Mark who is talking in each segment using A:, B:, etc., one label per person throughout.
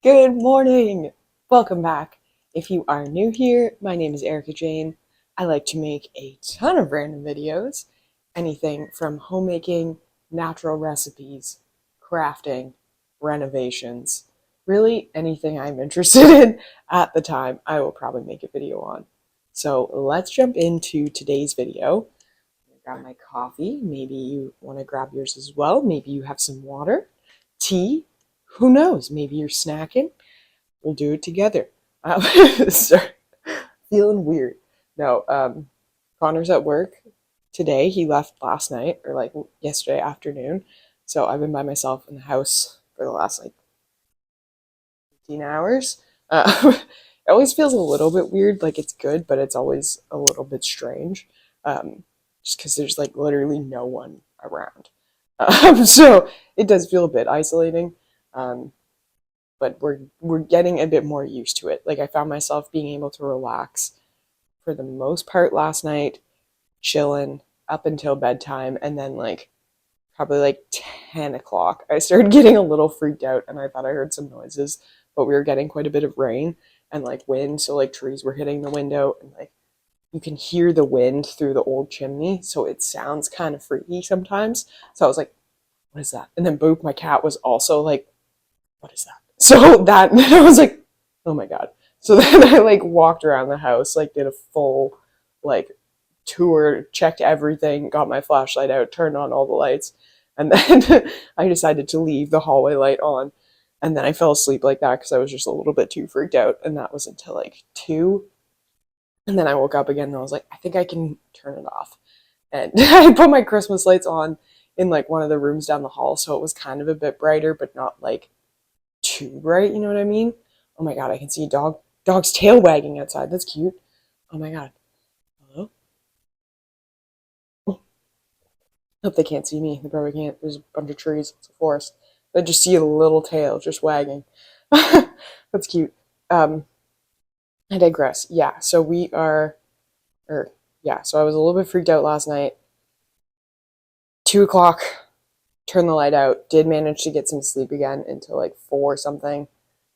A: Good morning! Welcome back. If you are new here, my name is Erica Jane. I like to make a ton of random videos. Anything from homemaking, natural recipes, crafting, renovations. Really, anything I'm interested in at the time, I will probably make a video on. So let's jump into today's video. Grab my coffee. Maybe you want to grab yours as well. Maybe you have some water, tea. Who knows? Maybe you're snacking. We'll do it together. Sorry, feeling weird. No, Connor's at work today. He left last night or like yesterday afternoon. So I've been by myself in the house for the last like 15 hours. It always feels a little bit weird. Like it's good, but it's always a little bit strange. Just because there's like literally no one around. So it does feel a bit isolating. But we're getting a bit more used to it. Like I found myself being able to relax for the most part last night, chilling up until bedtime, and then like probably like 10 o'clock, I started getting a little freaked out and I thought I heard some noises, but we were getting quite a bit of rain and like wind, so like trees were hitting the window and like you can hear the wind through the old chimney, so it sounds kind of freaky sometimes. So I was like, what is that? And then Boop, my cat, was also like, what is that? So that, and I was like, oh my God. So then I like walked around the house, like did a full like tour, checked everything, got my flashlight out, turned on all the lights. And then I decided to leave the hallway light on. And then I fell asleep like that because I was just a little bit too freaked out. And that was until like 2. And then I woke up again and I was like, I think I can turn it off. And I put my Christmas lights on in like one of the rooms down the hall. So it was kind of a bit brighter, but not like too bright, you know what I mean? Oh my God, I can see a dog's tail wagging outside. That's cute. Oh my God. Hello? Oh, hope they can't see me. They probably can't. There's a bunch of trees. It's a forest. I just see a little tail just wagging. That's cute. I digress. Yeah, so we are, or yeah, so I was a little bit freaked out last night. 2 o'clock, turned the light out, did manage to get some sleep again until like 4 something,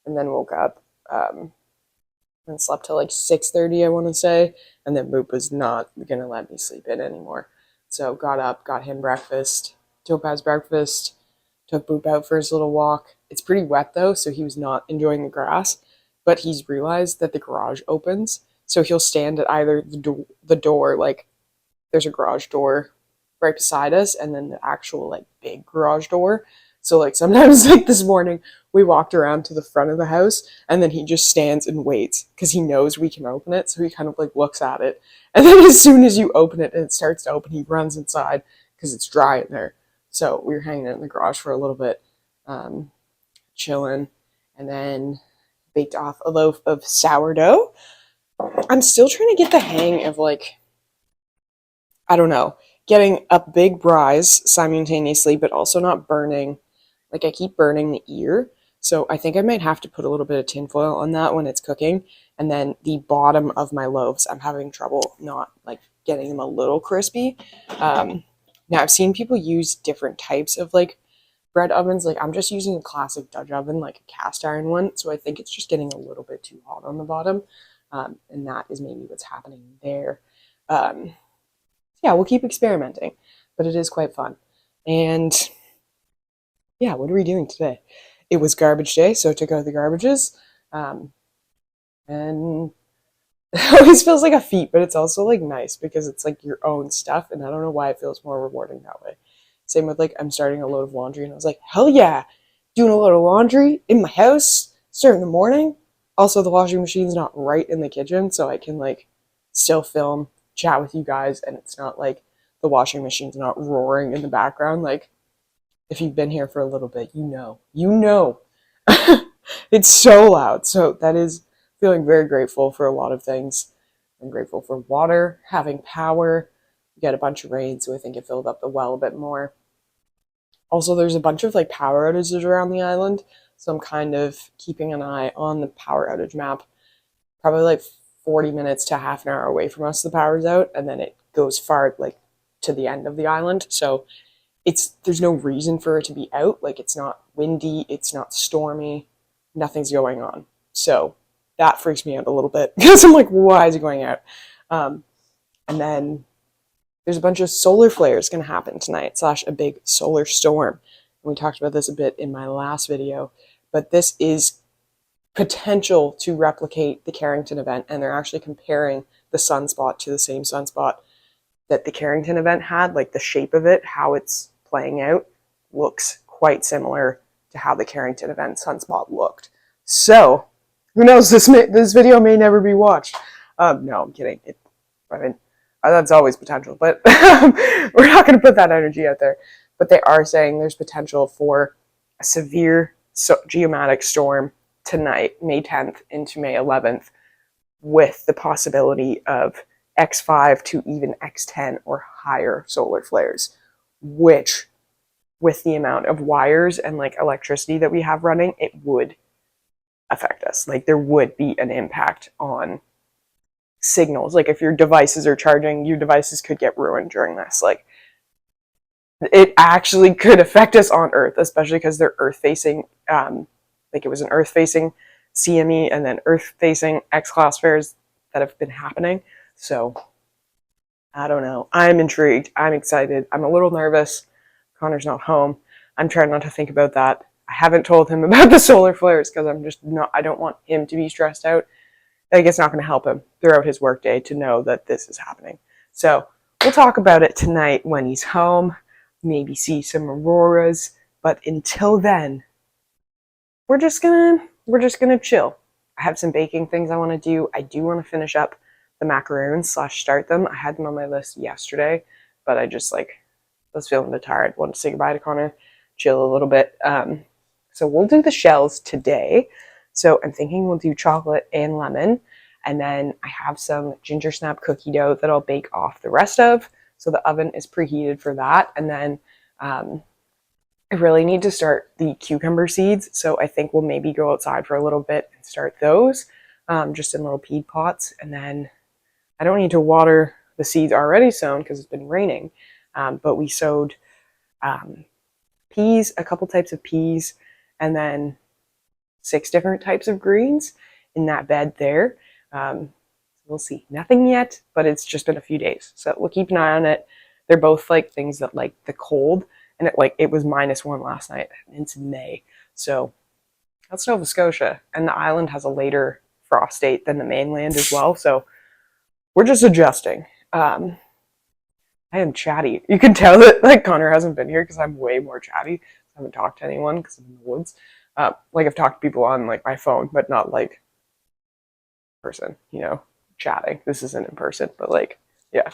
A: and then woke up. And slept till like 6:30, I want to say, and then Boop was not gonna let me sleep in anymore. So got up, got him breakfast, Topaz breakfast, took Boop out for his little walk. It's pretty wet though, so he was not enjoying the grass, but he's realized that the garage opens, so he'll stand at either the door, like there's a garage door right beside us, and then the actual like big garage door. So like sometimes like this morning we walked around to the front of the house and then he just stands and waits because he knows we can open it. So he kind of like looks at it. And then as soon as you open it and it starts to open, he runs inside because it's dry in there. So we were hanging out in the garage for a little bit, chilling, and then baked off a loaf of sourdough. I'm still trying to get the hang of like, I don't know, getting up big rise simultaneously, but also not burning. Like I keep burning the ear. So I think I might have to put a little bit of tinfoil on that when it's cooking. And then the bottom of my loaves, I'm having trouble not like getting them a little crispy. Now I've seen people use different types of like bread ovens. Like I'm just using a classic Dutch oven, like a cast iron one. So I think it's just getting a little bit too hot on the bottom. And that is maybe what's happening there. Yeah, we'll keep experimenting, but it is quite fun. And yeah, what are we doing today? It was garbage day, so I took out the garbages. And it always feels like a feat, but it's also like nice because it's like your own stuff. And I don't know why it feels more rewarding that way. Same with like, I'm starting a load of laundry and I was like, hell yeah, doing a load of laundry in my house, start in the morning. Also, the washing machine's not right in the kitchen, so I can like still film, chat with you guys, and it's not like the washing machine's not roaring in the background. Like, if you've been here for a little bit, you know, it's so loud. So that is feeling very grateful for a lot of things. I'm grateful for water, having power. We got a bunch of rain, so I think it filled up the well a bit more. Also, there's a bunch of like power outages around the island, so I'm kind of keeping an eye on the power outage map. Probably like 40 minutes to half an hour away from us, the power's out, and then it goes far like to the end of the island. So there's no reason for it to be out. Like it's not windy, it's not stormy, nothing's going on. So that freaks me out a little bit because I'm like, why is it going out? And then there's a bunch of solar flares going to happen tonight, / a big solar storm. And we talked about this a bit in my last video, but this is potential to replicate the Carrington event, and they're actually comparing the sunspot to the same sunspot that the Carrington event had. Like the shape of it, how it's playing out, looks quite similar to how the Carrington event sunspot looked. So who knows, this video may never be watched. No, I'm kidding. I mean, that's always potential, but we're not going to put that energy out there. But they are saying there's potential for a severe geomatic storm tonight, May 10th into May 11th, with the possibility of X5 to even X10 or higher solar flares, which, with the amount of wires and like electricity that we have running, it would affect us. Like there would be an impact on signals. Like if your devices are charging, your devices could get ruined during this. Like it actually could affect us on Earth, especially because they're Earth facing. Like it was an Earth facing CME and then Earth facing X-class flares that have been happening. So I don't know. I'm intrigued. I'm excited. I'm a little nervous. Connor's not home. I'm trying not to think about that. I haven't told him about the solar flares because I don't want him to be stressed out. Like it's not going to help him throughout his workday to know that this is happening. So we'll talk about it tonight when he's home. Maybe see some auroras. But until then, we're just gonna chill. I have some baking things I want to do. I do want to finish up the macarons / start them. I had them on my list yesterday, but I just was feeling a bit tired. Wanted to say goodbye to Connor, chill a little bit. So we'll do the shells today. So I'm thinking we'll do chocolate and lemon. And then I have some ginger snap cookie dough that I'll bake off the rest of. So the oven is preheated for that. And then I really need to start the cucumber seeds. So I think we'll maybe go outside for a little bit and start those just in little peat pots. And then I don't need to water the seeds already sown because it's been raining. But we sowed peas, a couple types of peas, and then 6 different types of greens in that bed there. We'll see. Nothing yet, but it's just been a few days. So we'll keep an eye on it. They're both like things that like the cold, and it was -1 last night. It's May. So that's Nova Scotia. And the island has a later frost date than the mainland as well. So we're just adjusting. I am chatty. You can tell that like Connor hasn't been here because I'm way more chatty. I haven't talked to anyone because I'm in the woods. I've talked to people on like my phone, but not like person, chatting. This isn't in person, but yeah.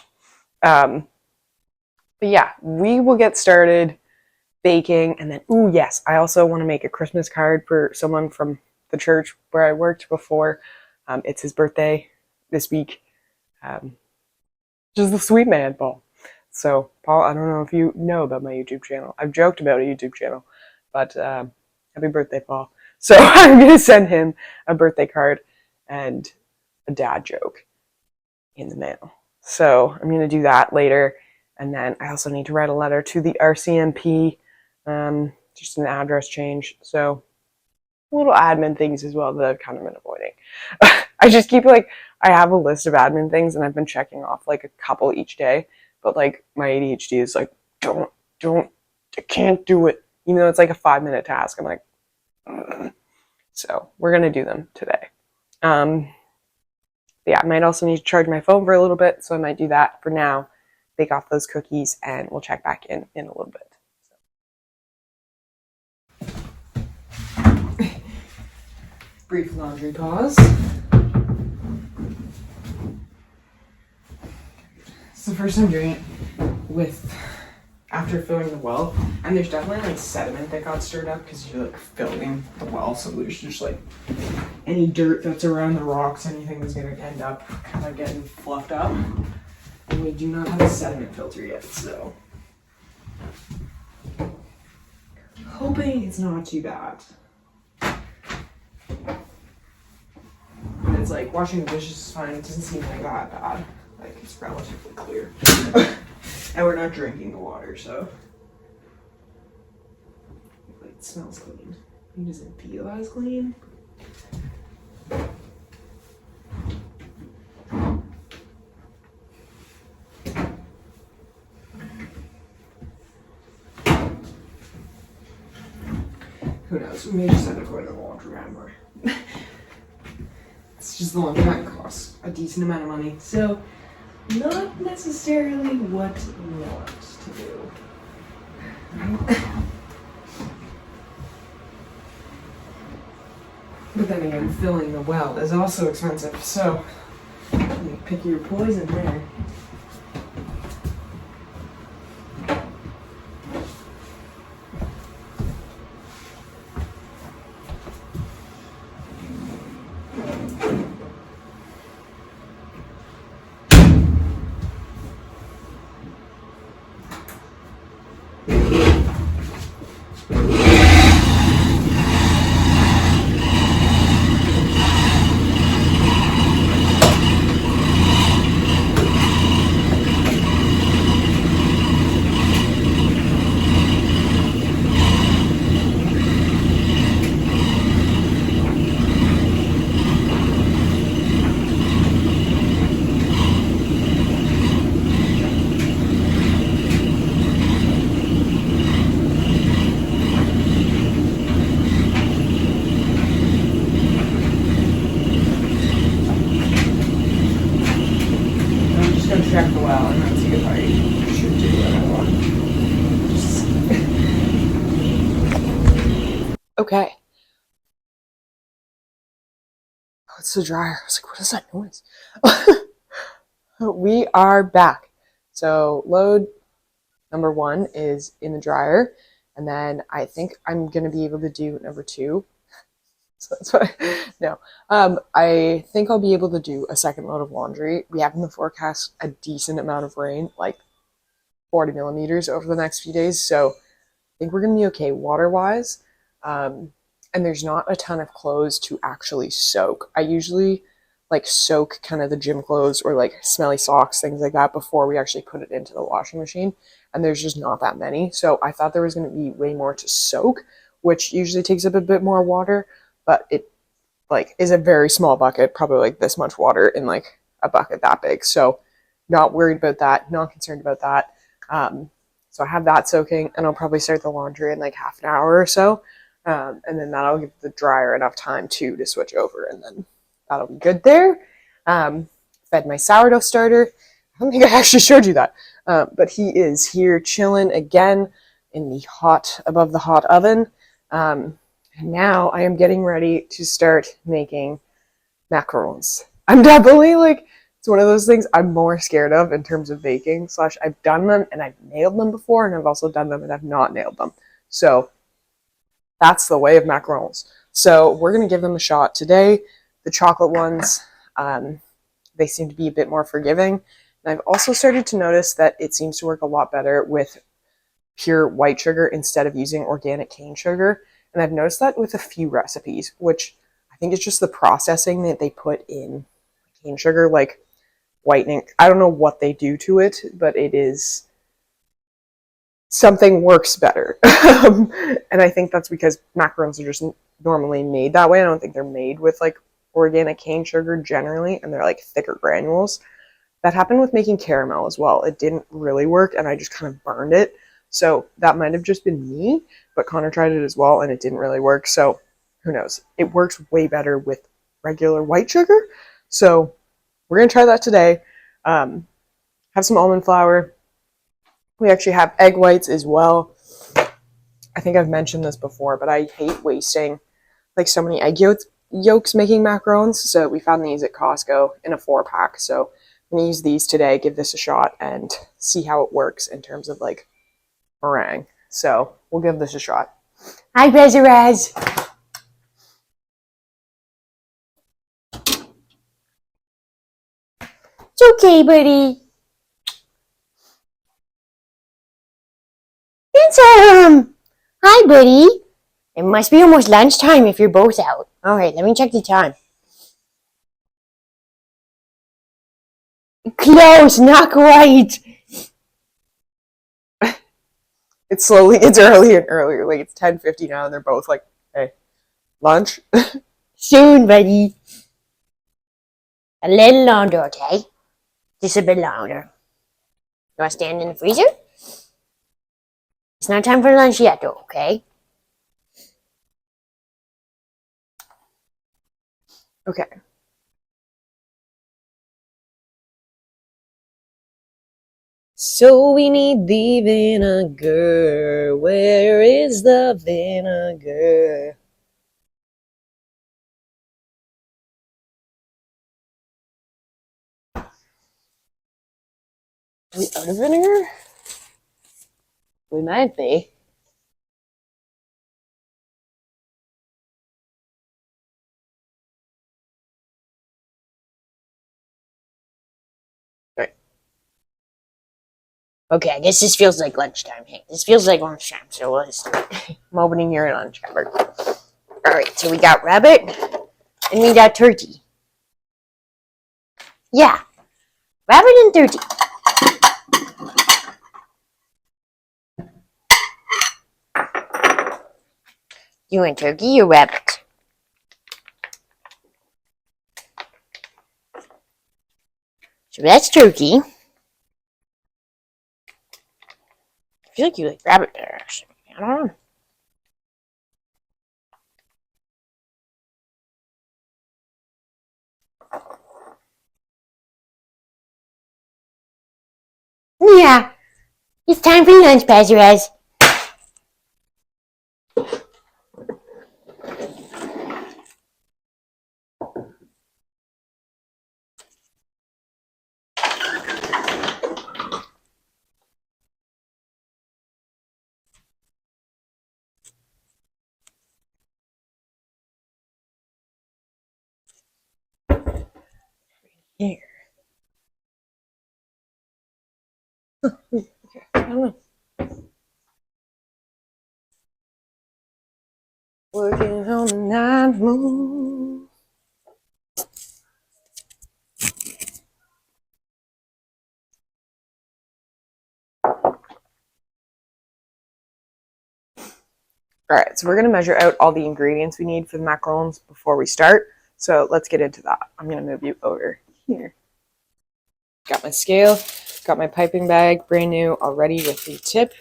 A: But yeah, we will get started baking, and then yes, I also want to make a Christmas card for someone from the church where I worked before. It's his birthday this week. Just the sweet man, Paul. So, Paul, I don't know if you know about my YouTube channel. I've joked about a YouTube channel, but happy birthday, Paul. So I'm going to send him a birthday card and a dad joke in the mail. So I'm going to do that later. And then I also need to write a letter to the RCMP, just an address change. So little admin things as well that I've kind of been avoiding. I just keep I have a list of admin things and I've been checking off a couple each day. But my ADHD is don't, I can't do it. Even though it's a 5-minute task. I'm like, ugh. So we're going to do them today. Yeah, I might also need to charge my phone for a little bit. So I might do that for now. Bake off those cookies and we'll check back in a little bit. So. Brief laundry pause. It's the first time doing it after filling the well, and there's definitely sediment that got stirred up because you're filling the well, so there's just any dirt that's around the rocks, anything that's gonna end up kind of getting fluffed up. And we do not have a sediment filter yet, so hoping it's not too bad. It's washing the dishes is fine. It doesn't seem that bad. It's relatively clear. And we're not drinking the water, so it smells clean. It doesn't feel as clean. who knows? We may just end up going to the laundromat more. It's just the laundromat costs a decent amount of money, so not necessarily what we want to do. But then again, filling the well is also expensive, so you pick your poison there. Check the well and then see if I should do what I want. Okay. Oh, it's the dryer. I was like, what is that noise? We are back. So load number 1 is in the dryer, and then I think I'm gonna be able to do number 2. So that's what I think I'll be able to do a second load of laundry. We have in the forecast a decent amount of rain, like 40 millimeters over the next few days. So I think we're going to be okay water-wise. And there's not a ton of clothes to actually soak. I usually like soak kind of the gym clothes or like smelly socks, things like that before we actually put it into the washing machine. And there's just not that many. So I thought there was going to be way more to soak, which usually takes up a bit more water. But it like is a very small bucket, probably like this much water in like a bucket that big. So not worried about that, not concerned about that. So I have that soaking, and I'll probably start the laundry in like half an hour or so. And then that'll give the dryer enough time too to switch over, and then that'll be good there. Fed my sourdough starter. I don't think I actually showed you that. But he is here chilling again in the above the hot oven. And now I am getting ready to start making macarons. I'm definitely like, it's one of those things I'm more scared of in terms of baking. / I've done them and I've nailed them before, and I've also done them and I've not nailed them. So that's the way of macarons. So we're going to give them a shot today. The chocolate ones, they seem to be a bit more forgiving. And I've also started to notice that it seems to work a lot better with pure white sugar instead of using organic cane sugar. And I've noticed that with a few recipes, which I think it's just the processing that they put in cane sugar, like whitening. I don't know what they do to it, but it is something works better. And I think that's because macarons are just normally made that way. I don't think they're made with like organic cane sugar generally, and they're like thicker granules. That happened with making caramel as well. It didn't really work, and I just kind of burned it. So that might have just been me, but Connor tried it as well, and it didn't really work. So who knows? It works way better with regular white sugar. So we're going to try that today. Have some almond flour. We actually have egg whites as well. I think I've mentioned this before, but I hate wasting like so many egg yolks making macarons. So we found these at Costco in a 4-pack. So I'm going to use these today, give this a shot, and see how it works in terms of like meringue. So we'll give this a shot. Hi, Bezerez. It's okay, buddy. Handsome. Hi, buddy. It must be almost lunchtime if you're both out. All right, let me check the time. Close, not quite. It's earlier and earlier. Like it's 10:50 now, and they're both like, "Hey, lunch." Soon, buddy. A little longer, okay? Just a bit longer. You want to stand in the freezer? It's not time for lunch yet, though, okay? Okay. So we need the vinegar. Where is the vinegar? Are we out of vinegar? We might be. Right. Okay, I guess this feels like lunchtime. Hey, this feels like lunchtime, so let's do it. I'm opening here at lunchtime. Alright, so we got rabbit and we got turkey. Yeah, rabbit and turkey. You want turkey or rabbit? So that's turkey. I feel like you like rabbit better, actually. I don't know. Yeah, it's time for lunch, Pazurez. Here. Okay, I don't know. Working on the night moon. Alright, so we're going to measure out all the ingredients we need for the macarons before we start. So let's get into that. I'm going to move you over here. Got my scale, got my piping bag, brand new, already with the tip.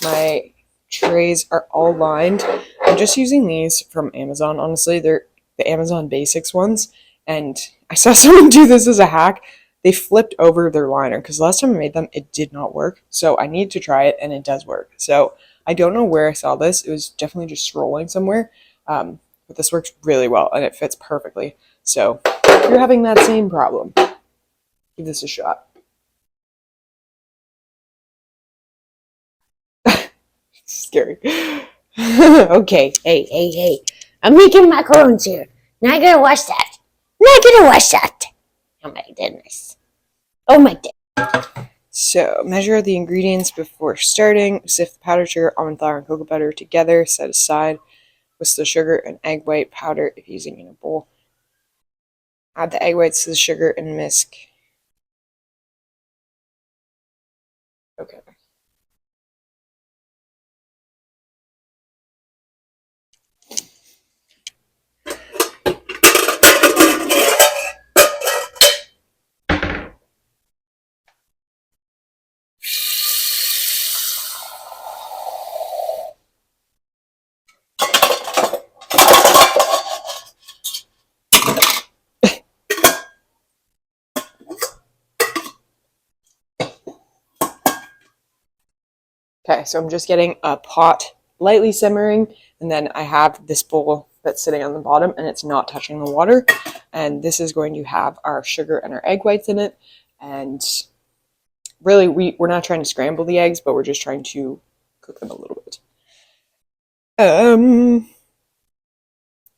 A: My trays are all lined. I'm just using these from Amazon, honestly. They're the Amazon Basics ones. And I saw someone do this as a hack. They flipped over their liner because last time I made them, it did not work. So I need to try it, and it does work. So I don't know where I saw this. It was definitely just scrolling somewhere. But this works really well, and it fits perfectly. So if you're having that same problem, give this a shot. Scary. Okay, hey. I'm making macarons here. Not gonna wash that. Not gonna wash that. Oh my goodness. Oh my goodness. So, measure the ingredients before starting. Sift the powdered sugar, almond flour, and cocoa butter together. Set aside. Whisk the sugar and egg white powder if using in a bowl. Add the egg whites to the sugar and whisk. Okay. Okay, so I'm just getting a pot lightly simmering, and then I have this bowl that's sitting on the bottom and it's not touching the water. And this is going to have our sugar and our egg whites in it. And really, we're not trying to scramble the eggs, but we're just trying to cook them a little bit.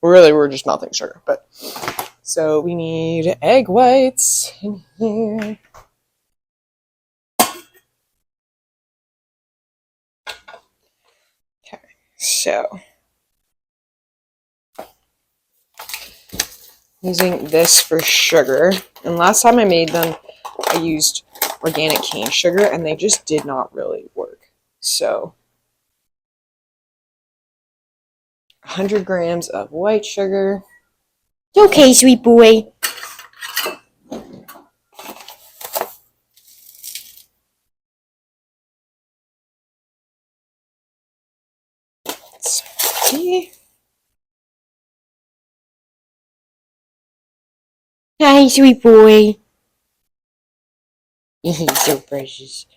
A: Really, we're just melting sugar, but so we need egg whites in here. Okay, so using this for sugar, and last time I made them, I used organic cane sugar, and they just did not really work. So 100 grams of white sugar. Okay, sweet boy. Let's see. Hi, sweet boy. He's so precious.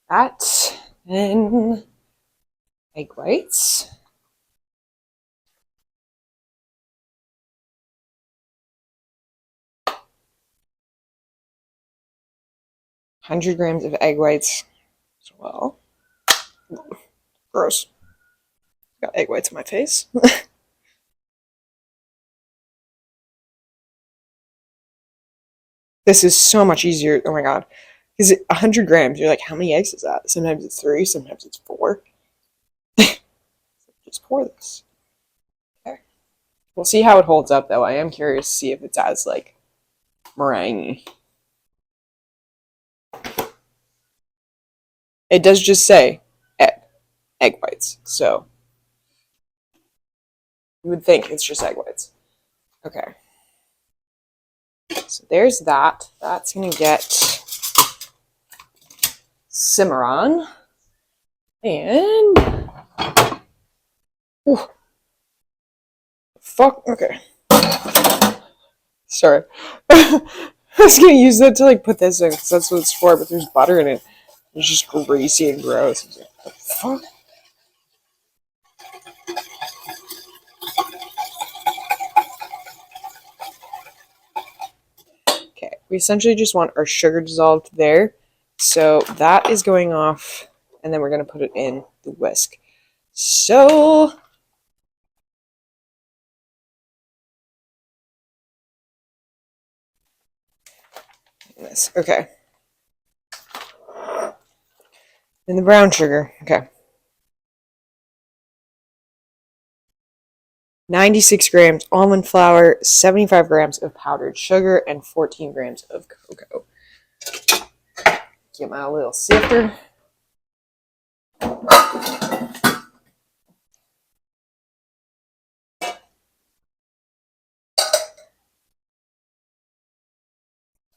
A: That, and egg whites. 100 grams of egg whites as well. Gross. Got egg whites on my face. This is so much easier. Oh my god. Because 100 grams, you're like, how many eggs is that? Sometimes it's 3, sometimes it's 4. Just pour this. Okay. We'll see how it holds up, though. I am curious to see if it's as, like, meringue. It does just say egg whites, so you would think it's just egg whites. Okay. So there's that. That's going to get simmer on. And... Whew. Fuck. Okay. Sorry. I was going to use that to, like, put this in, because that's what it's for, but there's butter in it. It's just greasy and gross. It's like, what the fuck? Okay, we essentially just want our sugar dissolved there. So that is going off, and then we're going to put it in the whisk. So... this. Okay. And the brown sugar. Okay. 96 grams almond flour, 75 grams of powdered sugar, and 14 grams of cocoa. Get my little sifter.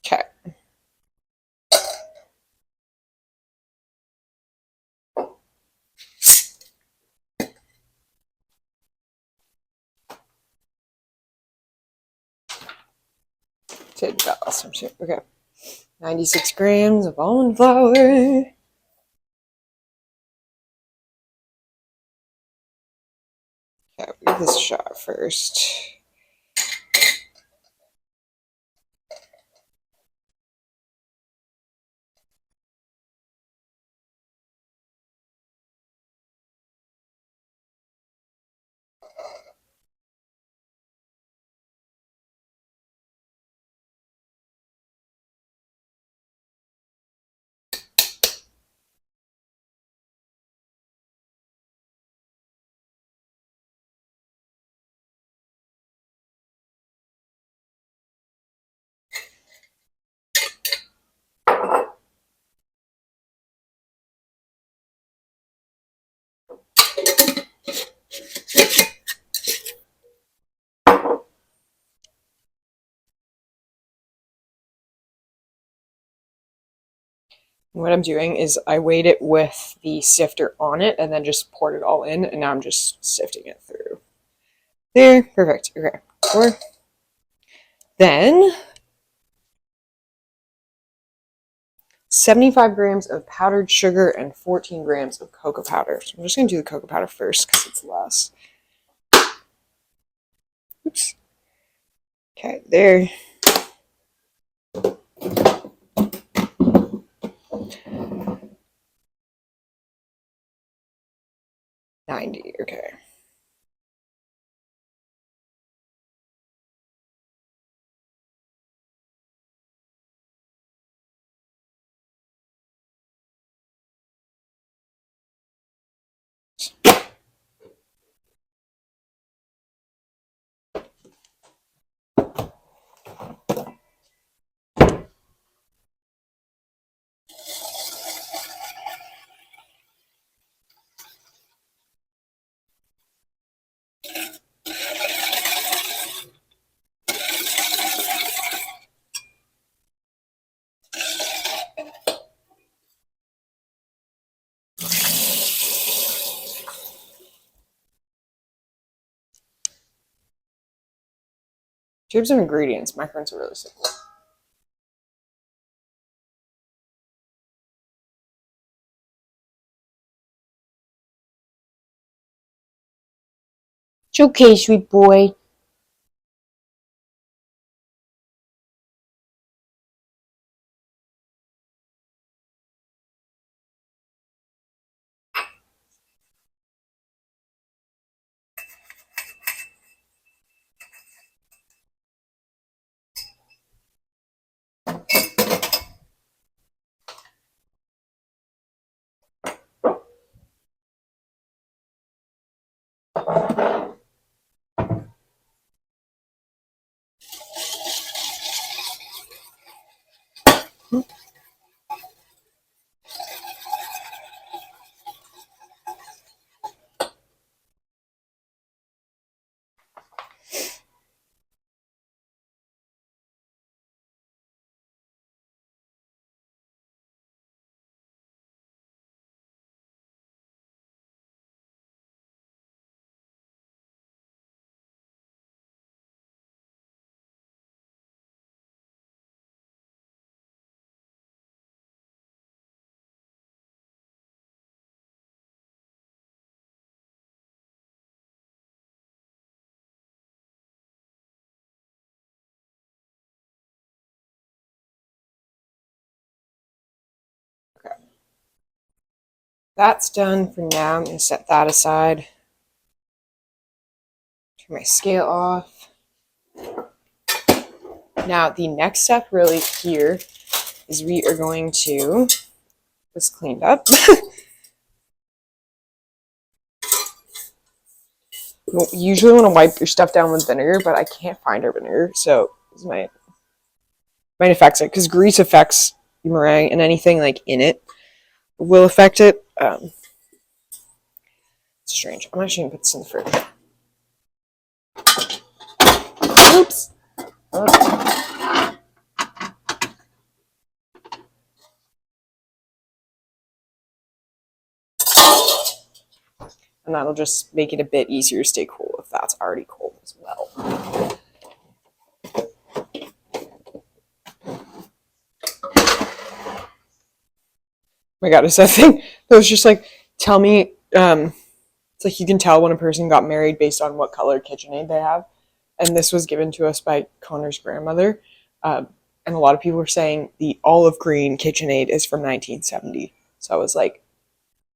A: Okay. Take that awesome shit. Okay. 96 grams of almond flour. Okay, we'll give this a shot first. What I'm doing is I weighed it with the sifter on it and then just poured it all in, and now I'm just sifting it through. There, perfect. Okay, pour. Then 75 grams of powdered sugar and 14 grams of cocoa powder. So I'm just going to do the cocoa powder first because it's less. Oops. Okay, there. $90, okay. terms of ingredients, macarons are really simple. It's okay, sweet boy. Okay. That's done for now. I'm going to set that aside. Turn my scale off. Now, the next step really here is we are going to, this cleaned up. You usually want to wipe your stuff down with vinegar, but I can't find our vinegar, so this might affect it, because grease affects the meringue, and anything like in it will affect it. It's strange. I'm actually going to put this in the fridge. Oops. And that'll just make it a bit easier to stay cool if that's already cold as well. Oh my god, is that thing that was just like, tell me, it's like you can tell when a person got married based on what color KitchenAid they have. And this was given to us by Connor's grandmother. And a lot of people were saying the olive green KitchenAid is from 1970. So I was like,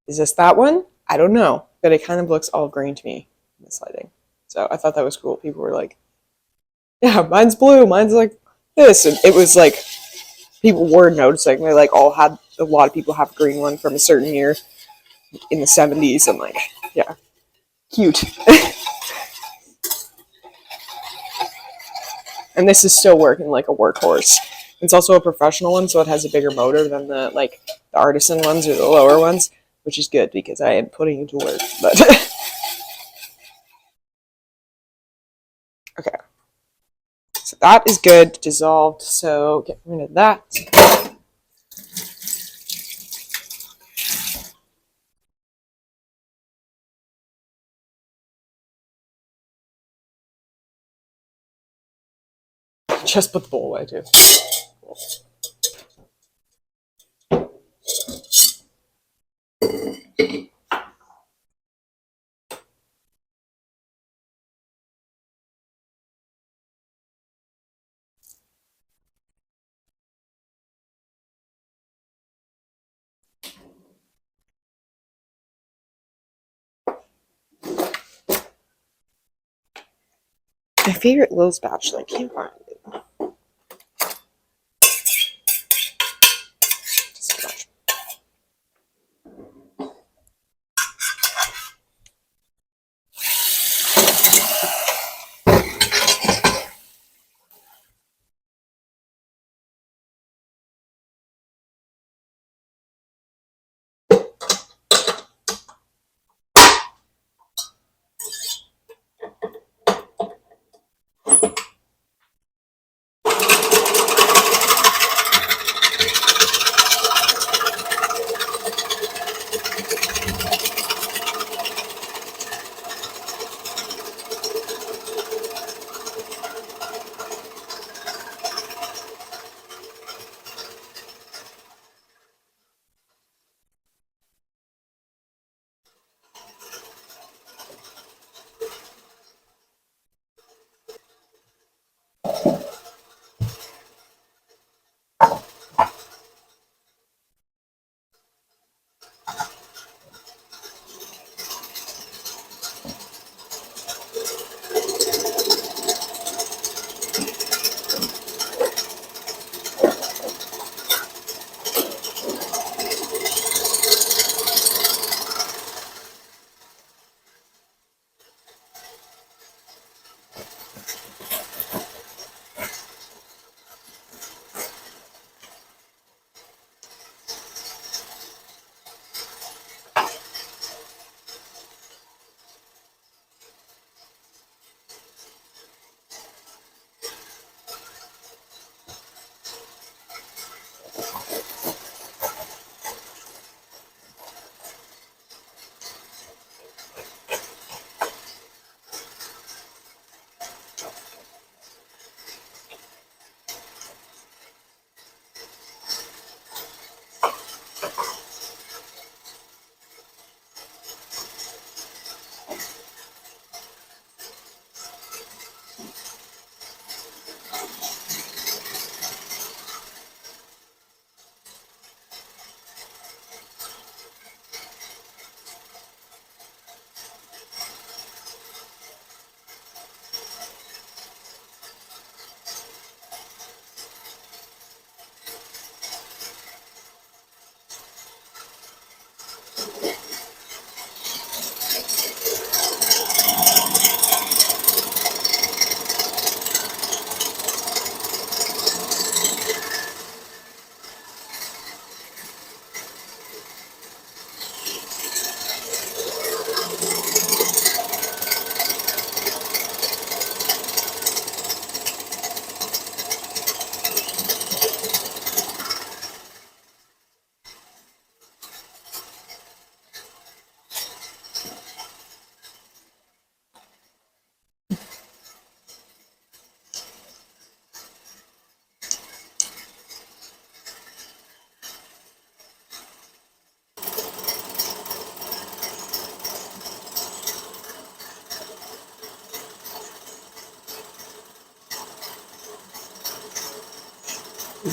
A: is this that one? I don't know, but it kind of looks olive green to me in this lighting. So I thought that was cool. People were like, yeah, mine's blue, mine's like this. And it was like, people were noticing. They like all had, a lot of people have a green one from a certain year in the 70s. I'm like, yeah, cute. And this is still working like a workhorse. It's also a professional one, so it has a bigger motor than the artisan ones or the lower ones, which is good because I am putting it to work. But okay, so that is good, dissolved. So get rid of that. Just put the bowl away too. My favorite little spatula, I can't find it.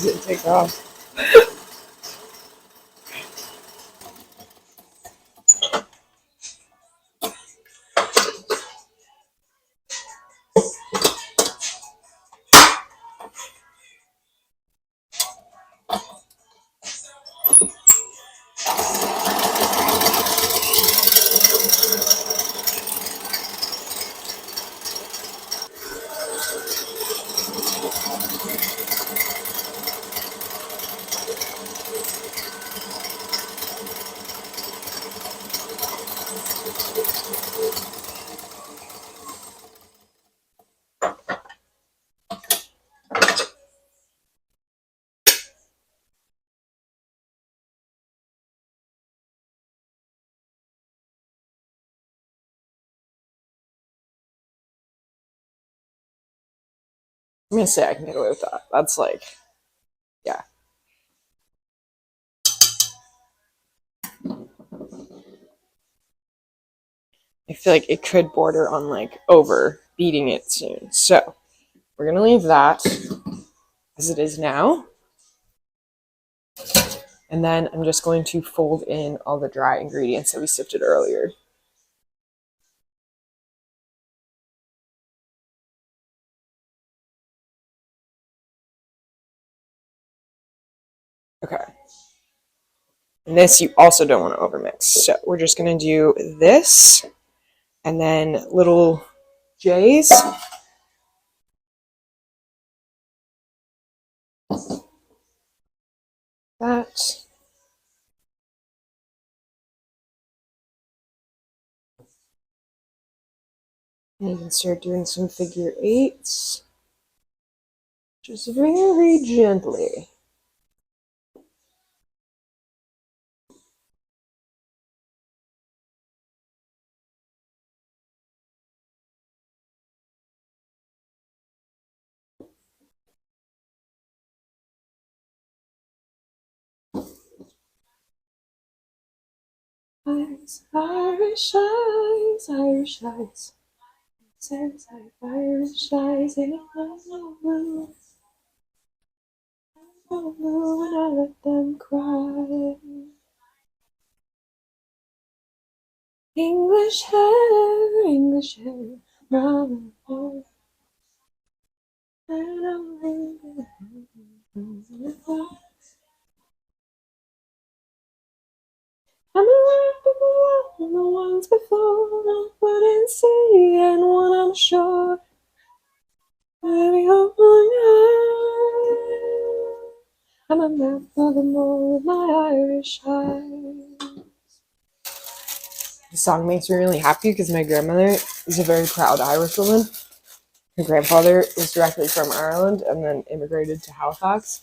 A: Does it take off? I'm gonna say I can get away with that. That's like, yeah. I feel like it could border on like over beating it soon. So we're gonna leave that as it is now. And then I'm just going to fold in all the dry ingredients that we sifted earlier. Okay. And this you also don't want to overmix. So we're just going to do this and then little J's. That. And you can start doing some figure eights. Just very gently. Eyes, Irish eyes, Irish eyes. Says Irish eyes, ain't no blue. No blue when I let them cry. English hair, brown hair. I'm around people the ones before, I wouldn't see, and one I'm sure. Baby, open eye. I'm a map for the mold with my Irish eyes. The song makes me really happy because my grandmother is a very proud Irish woman. Her grandfather was directly from Ireland and then immigrated to Halifax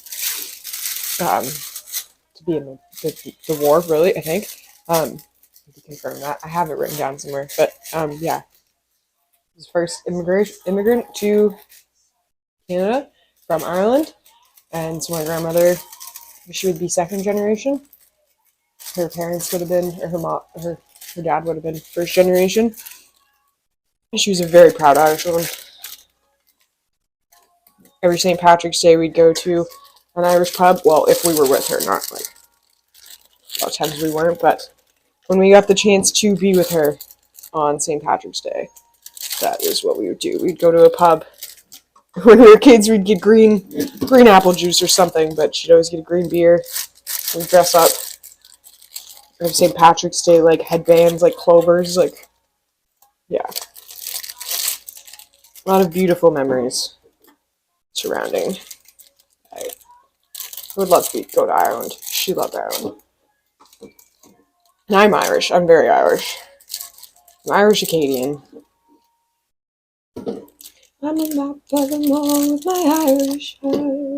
A: to be in the war, really, I think. I need to confirm that. I have it written down somewhere. But yeah, his first immigrant to Canada from Ireland. And so my grandmother, she would be second generation. Her parents would have been, or her dad would have been first generation. She was a very proud Irish woman. Every St. Patrick's Day, we'd go to an Irish pub. Well, if we were with her, not like a lot of times we weren't, but when we got the chance to be with her on St. Patrick's Day, that is what we would do. We'd go to a pub. When we were kids, we'd get green apple juice or something, but she'd always get a green beer. We'd dress up. We have St. Patrick's Day, like, headbands, like clovers, like, yeah. A lot of beautiful memories surrounding. I would love to go to Ireland. She loved Ireland. And I'm Irish. I'm very Irish. I'm Irish Acadian. I'm a map of the mall with my Irish eyes.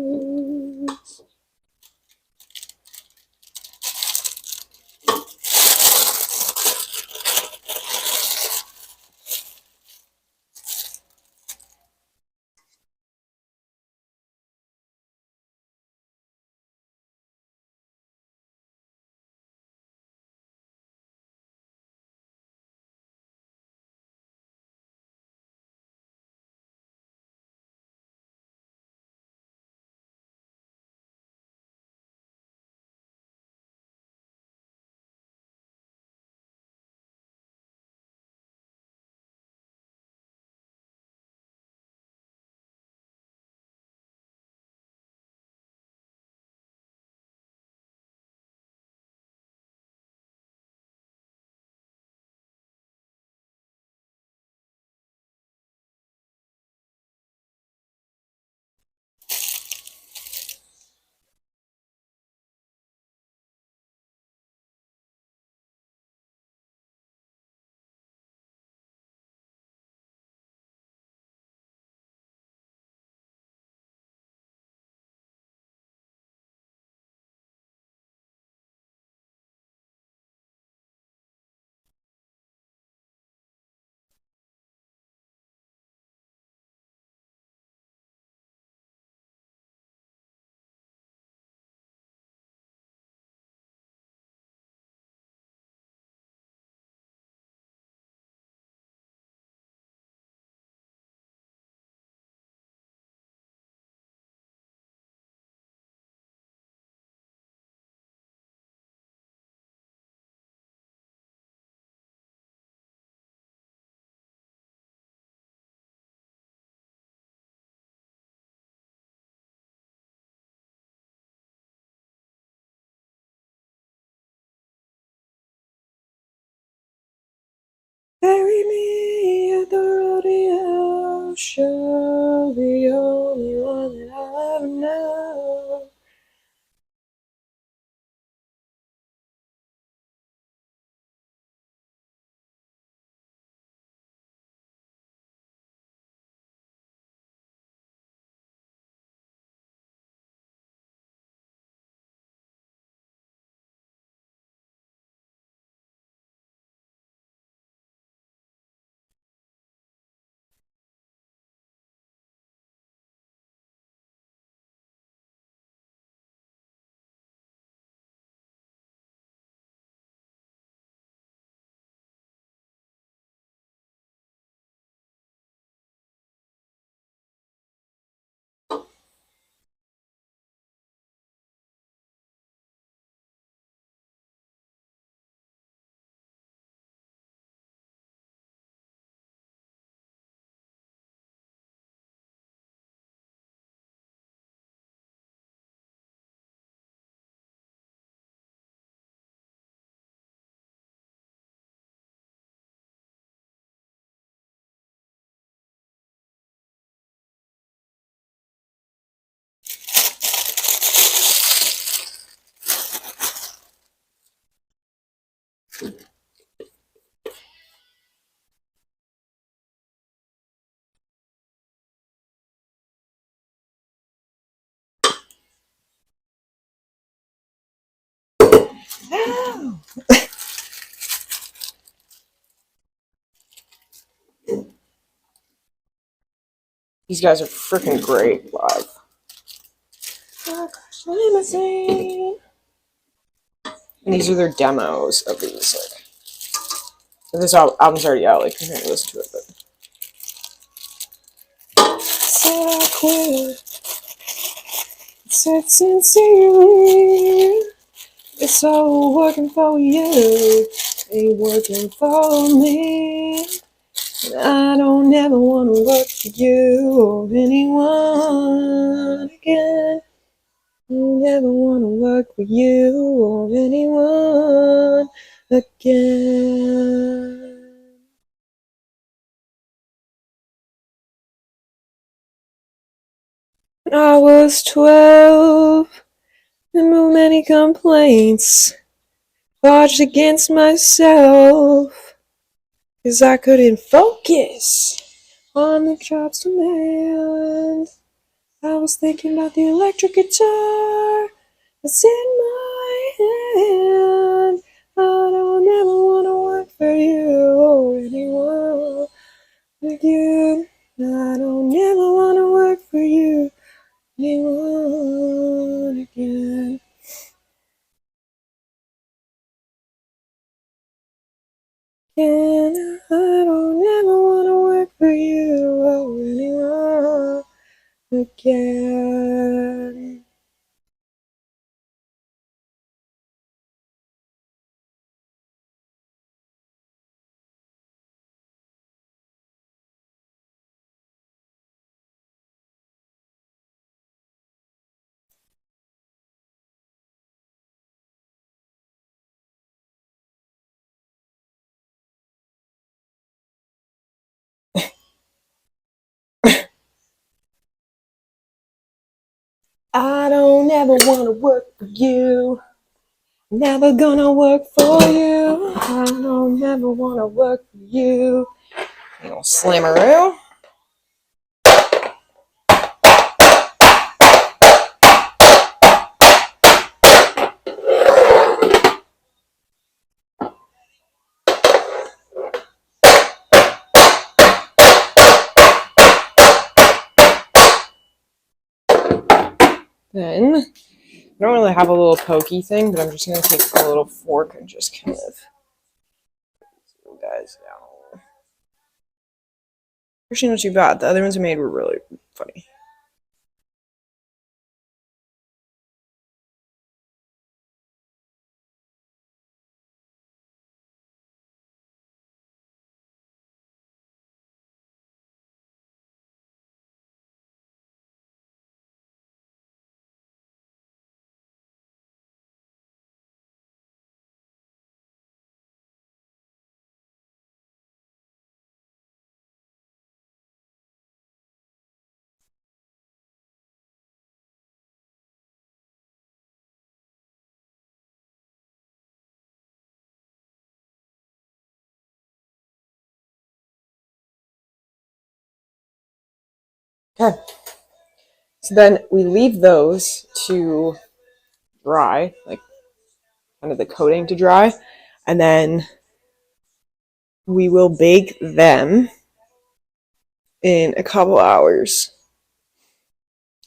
A: These guys are freaking great live. Limousine. And these are their demos of these. Like, this album's already out. Like, you can't listen to it, but. Said I quit. Said sincerely. It's all working for you. Ain't working for me. I don't ever want to work for you or anyone again. I don't ever want to work for you or anyone again. When I was 12, there were many complaints lodged against myself, 'cause I couldn't focus on the job's demand. I was thinking about the electric guitar that's in my hand. I don't ever want to work for you or anyone again. I don't ever want to work for you, anyone again. And I don't ever want to work for you or anyone again. I don't ever want to work for you. Never gonna work for you. I don't ever wanna work for you. Little slammeroo. Then, I don't really have a little pokey thing, but I'm just gonna take a little fork and just kind of you guys down. Actually, not too bad. The other ones I made were really funny. Okay. So then we leave those to dry, like kind of the coating to dry, and then we will bake them in a couple hours.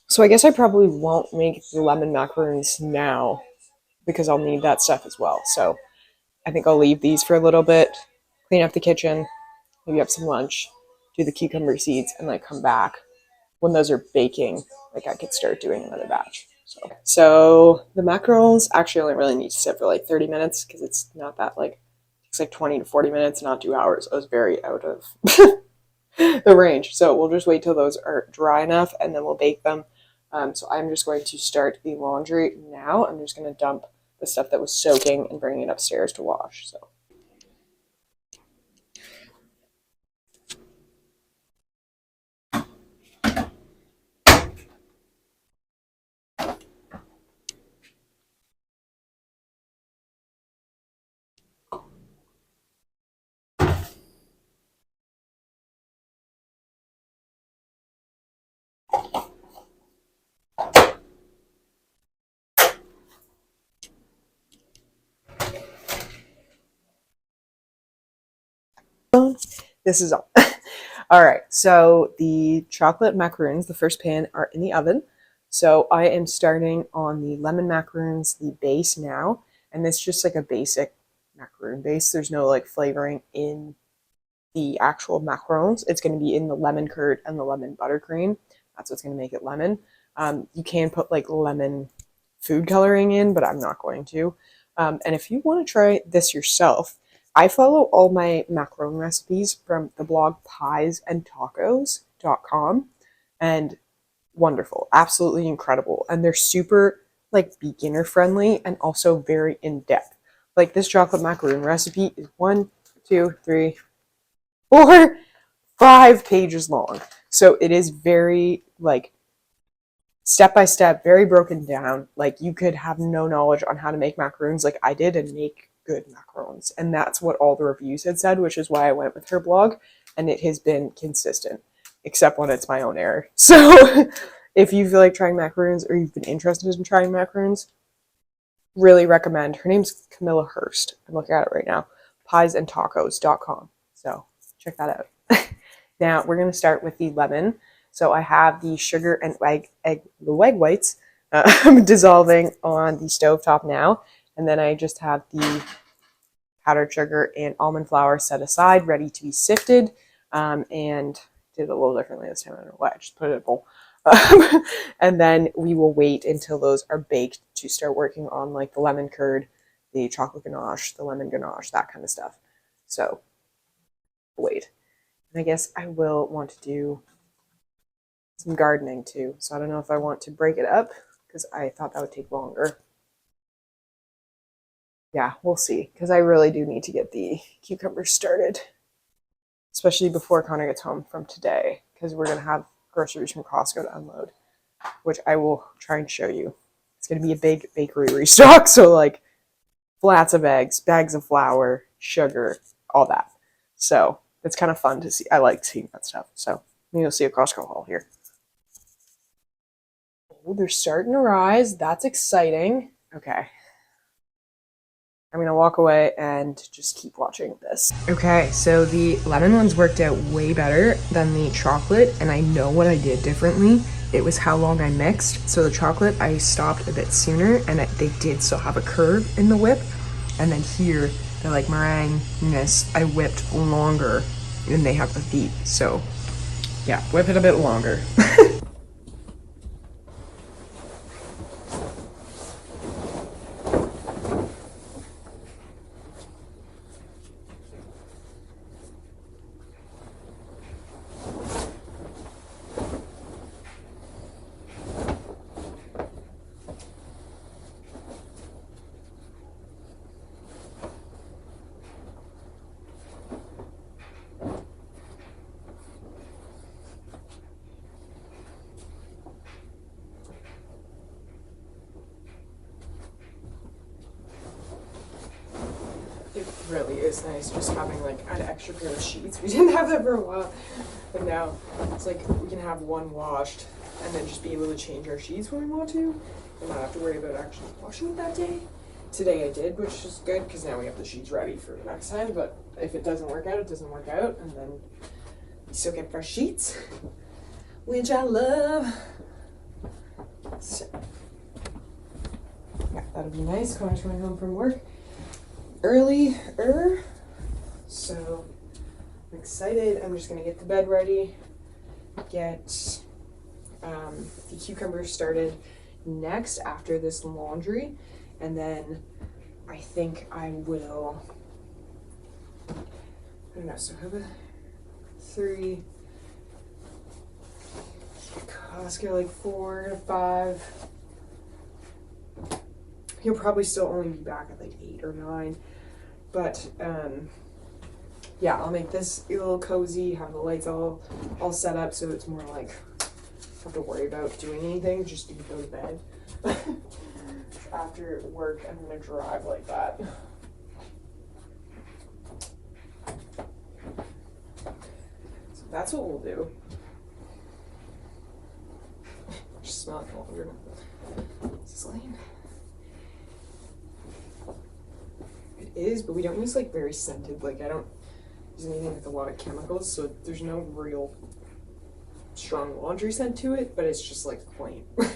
A: So I guess I probably won't make the lemon macaroons now because I'll need that stuff as well. So I think I'll leave these for a little bit, clean up the kitchen, maybe have some lunch, do the cucumber seeds, and like come back when those are baking. Like I could start doing another batch. So the macarons actually only really need to sit for like 30 minutes because it's not that like it's like 20 to 40 minutes, not 2 hours. I was very out of the range. So we'll just wait till those are dry enough and then we'll bake them. So I'm just going to start the laundry now. I'm just going to dump the stuff that was soaking and bring it upstairs to wash. So. This is on. All right, so the chocolate macaroons, the first pan, are in the oven. So I am starting on the lemon macaroons, the base now, and it's just like a basic macaroon base. There's no like flavoring in the actual macarons. It's going to be in the lemon curd and the lemon buttercream. That's what's going to make it lemon. You can put like lemon food coloring in, but I'm not going to. And if you want to try this yourself, I follow all my macaron recipes from the blog piesandtacos.com, and wonderful, absolutely incredible. And they're super like beginner friendly and also very in depth. Like this chocolate macaroon recipe is 1, 2, 3, 4, 5 pages long. So it is very like step by step, very broken down. Like you could have no knowledge on how to make macaroons like I did and make good macarons. And that's what all the reviews had said, which is why I went with her blog. And it has been consistent, except when it's my own error. So if you feel like trying macaroons or you've been interested in trying macaroons, really recommend. Her name's Camilla Hurst. I'm looking at it right now. piesandtacos.com. So check that out. Now we're going to start with the lemon. So I have the sugar and the egg whites dissolving on the stovetop now. And then I just have the powdered sugar and almond flour set aside, ready to be sifted. And did it a little differently this time. I don't know why. I just put it in a bowl. And then we will wait until those are baked to start working on like the lemon curd, the chocolate ganache, the lemon ganache, that kind of stuff. So wait. And I guess I will want to do some gardening too. So I don't know if I want to break it up because I thought that would take longer. Yeah, we'll see, because I really do need to get the cucumbers started, especially before Connor gets home from today, because we're going to have groceries from Costco to unload, which I will try and show you. It's going to be a big bakery restock, so like flats of eggs, bags of flour, sugar, all that. So it's kind of fun to see. I like seeing that stuff. So you'll see a Costco haul here. Oh, they're starting to rise. That's exciting. Okay. I'm gonna walk away and just keep watching this. Okay, so the lemon ones worked out way better than the chocolate, and I know what I did differently. It was how long I mixed. So the chocolate, I stopped a bit sooner, and they did still have a curve in the whip. And then here, the like meringue-ness, I whipped longer than they have the feet. So yeah, whip it a bit longer. It really is nice just having like an extra pair of sheets. We didn't have that for a while, but now it's like we can have one washed and then just be able to change our sheets when we want to and not have to worry about actually washing it that day. Today I did, which is good because now we have the sheets ready for next time, but if it doesn't work out, it doesn't work out, and then we still get fresh sheets, which I love. So yeah, that'll be nice. Connor's coming home from work earlier, so I'm excited. I'm just gonna get the bed ready, get the cucumbers started next after this laundry, and then I think I will, I don't know, so I have a 3, Costco like 4 to 5. He'll probably still only be back at like 8 or 9, but yeah, I'll make this a little cozy, have the lights all set up so it's more like I don't have to worry about doing anything, just to go to bed. After work, I'm gonna drive like that. So that's what we'll do. Just smell it all weird. Is this lame? It is, but we don't use like very scented, like I don't using anything with a lot of chemicals, so there's no real strong laundry scent to it, but it's just like plain. You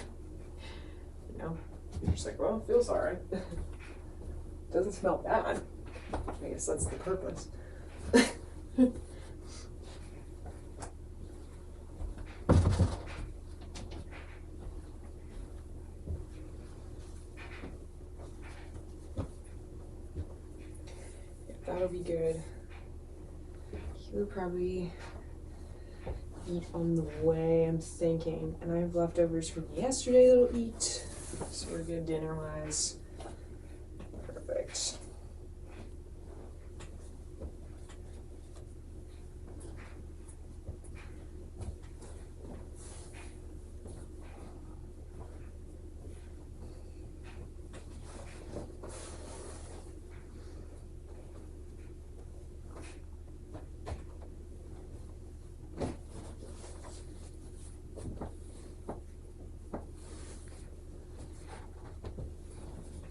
A: know? You're just like, well, it feels alright. Doesn't smell bad. I guess that's the purpose. That'll be good. He'll probably eat on the way, I'm thinking. And I have leftovers from yesterday that'll eat. So we're good dinner wise. Perfect.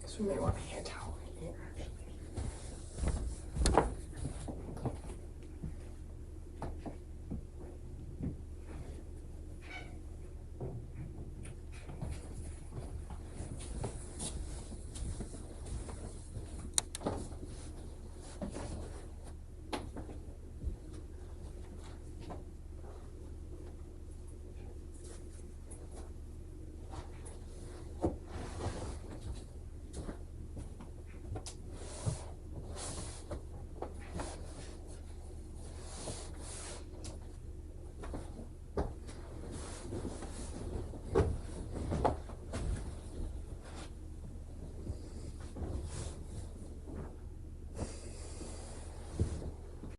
A: So we may want a hand towel in here, actually.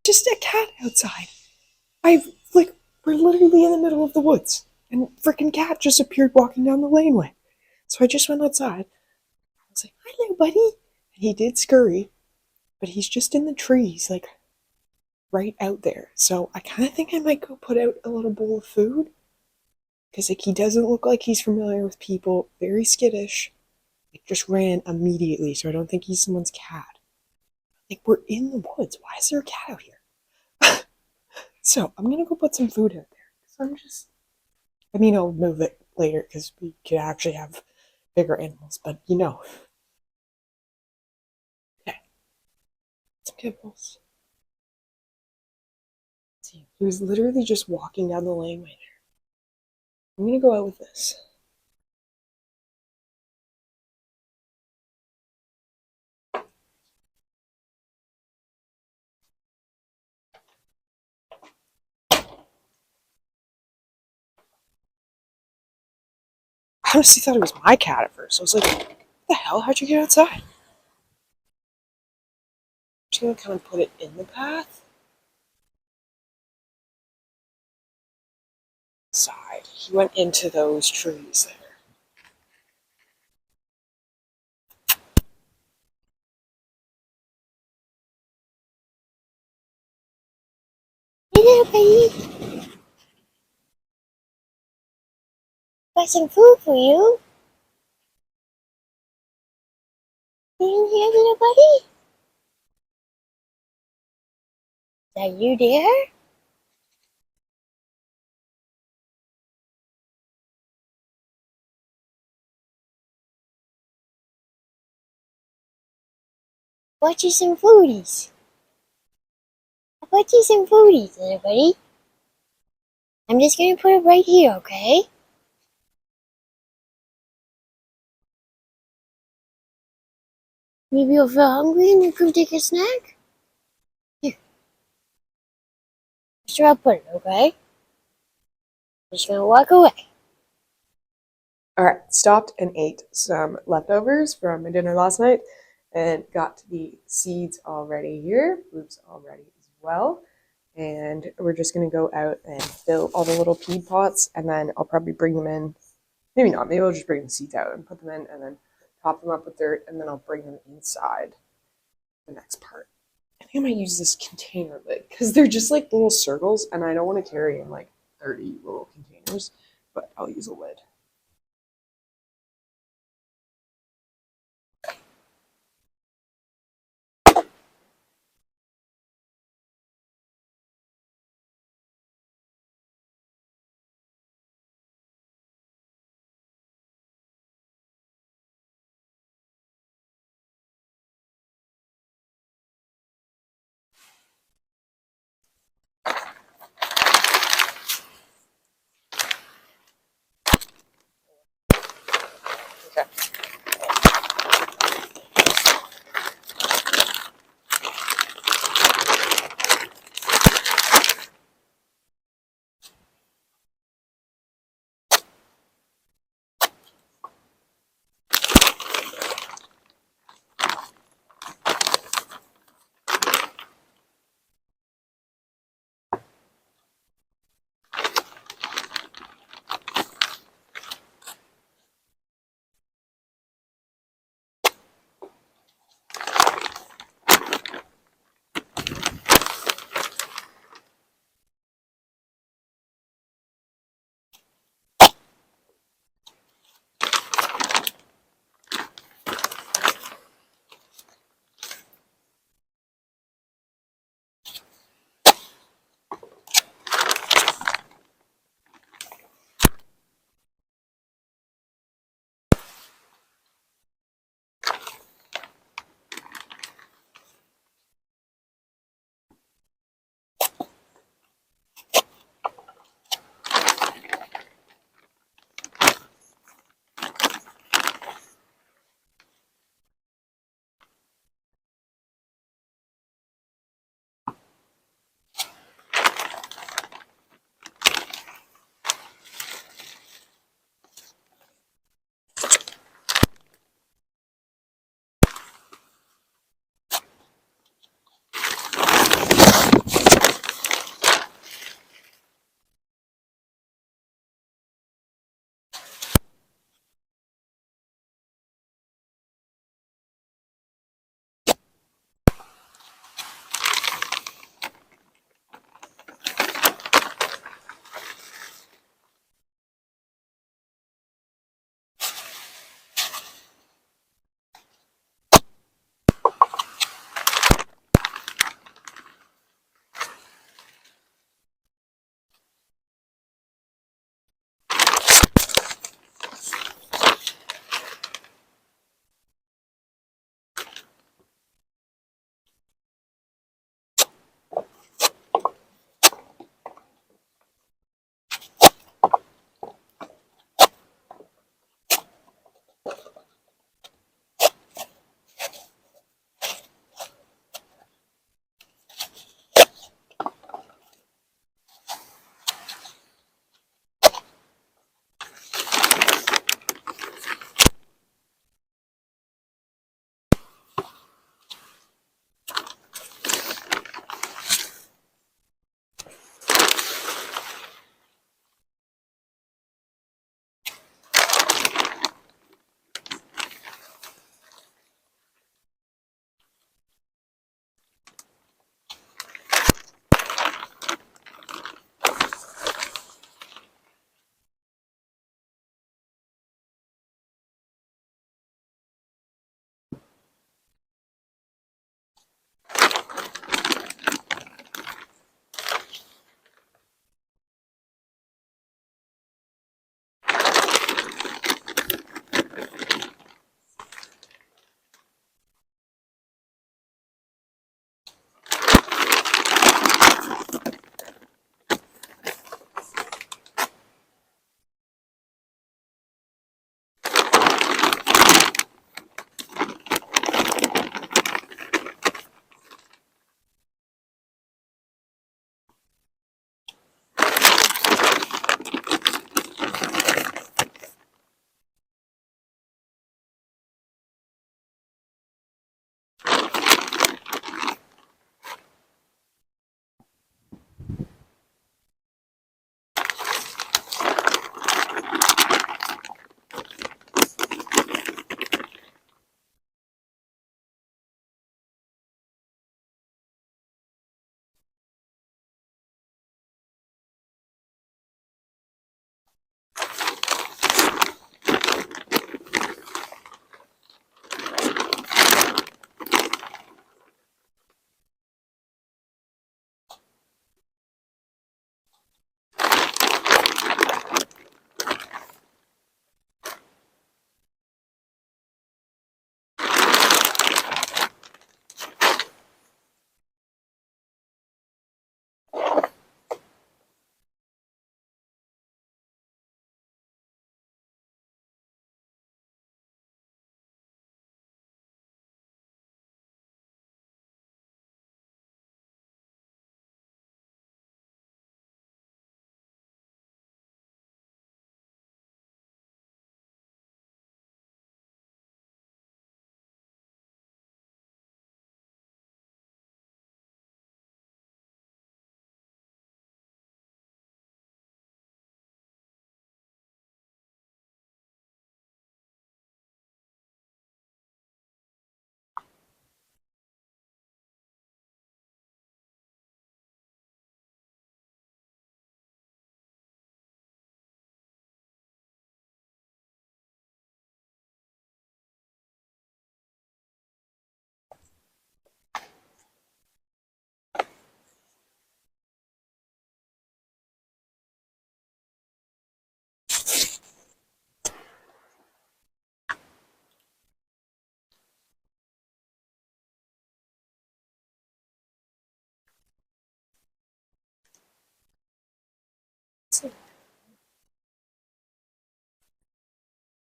A: Just a cat outside. I've, like, we're literally in the middle of the woods, and freaking cat just appeared walking down the laneway. So I just went outside. I was like, hello, buddy. And he did scurry, but he's just in the trees, like, right out there. So I kind of think I might go put out a little bowl of food, because, like, he doesn't look like he's familiar with people, very skittish. Like, just ran immediately, so I don't think he's someone's cat. Like, we're in the woods. Why is there a cat out here? So I'm gonna go put some food out there. So I mean, I'll move it later because we could actually have bigger animals, but you know. Okay, some kibbles. See, he was literally just walking down the laneway there. I'm gonna go out with this. I honestly thought it was my cat at first. I was like, what the hell? How'd you get outside? I'm just gonna kind of put it in the path. Side. He went into those trees there.
B: Hey there, buddy. Got some food for you. You in here, little buddy? Are you there? Bought you some foodies. I bought you some foodies, little buddy. I'm just gonna put it right here, okay? Maybe you'll feel hungry and you can take a snack? Here. Sure, I'll put it, okay? I'm just gonna walk away.
A: All right, stopped and ate some leftovers from my dinner last night and got the seeds already here. Blue's already as well. And we're just going to go out and fill all the little peat pots, and then I'll probably bring them in. Maybe not. Maybe I'll just bring the seeds out and put them in and then top them up with dirt, and then I'll bring them inside the next part. I think I might use this container lid because they're just like little circles, and I don't want to carry in like 30 little containers, but I'll use a lid.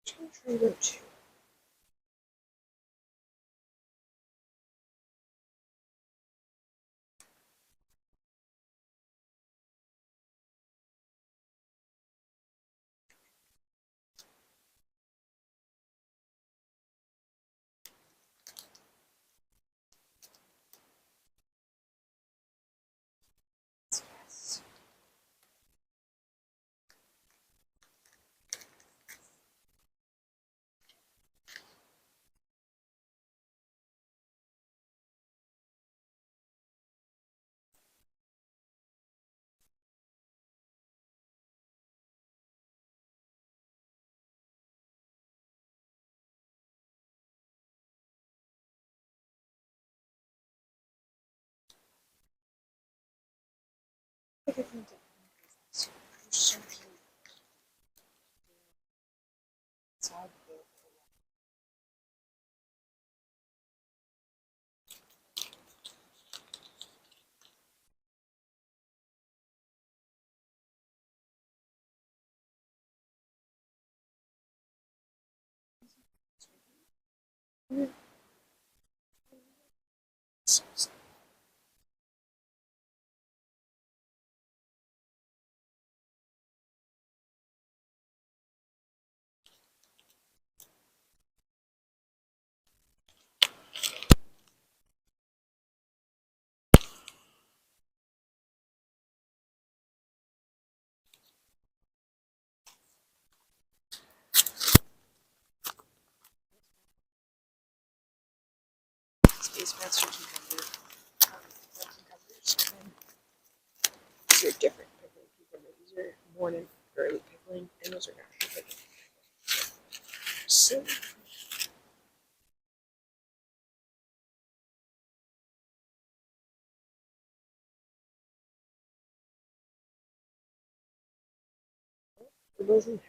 A: Trader too. Yes. Look at them. So beautiful. It's all beautiful. So Space Monster cucumber. Cucumbers. These are different pickling cucumbers. These are born in early pickling, and those are natural pickling. So they're both in there.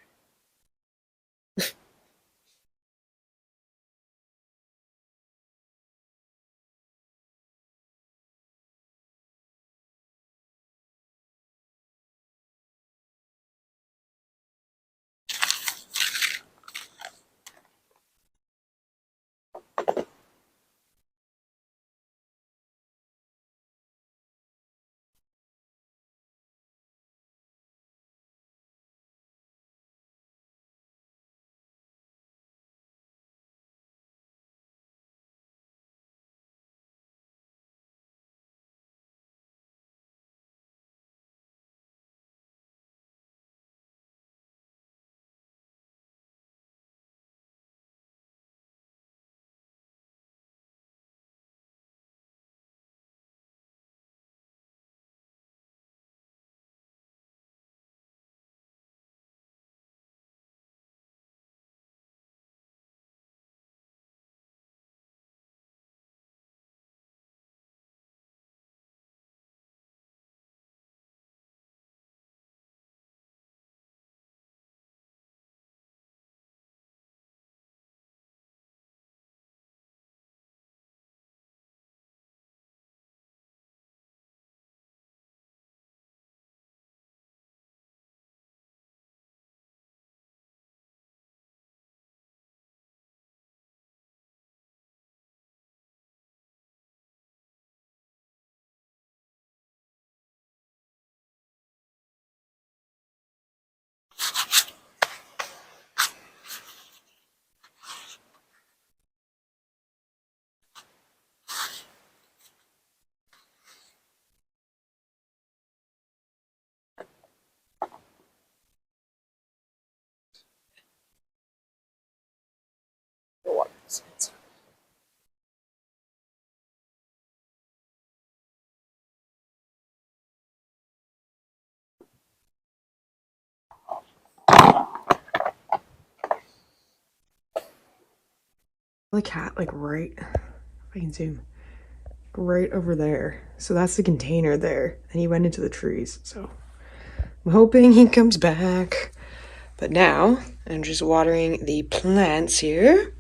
A: The water. It's the cat, like right, if I can zoom, right over there. So that's the container there, and he went into the trees. So I'm hoping he comes back. But now I'm just watering the plants here.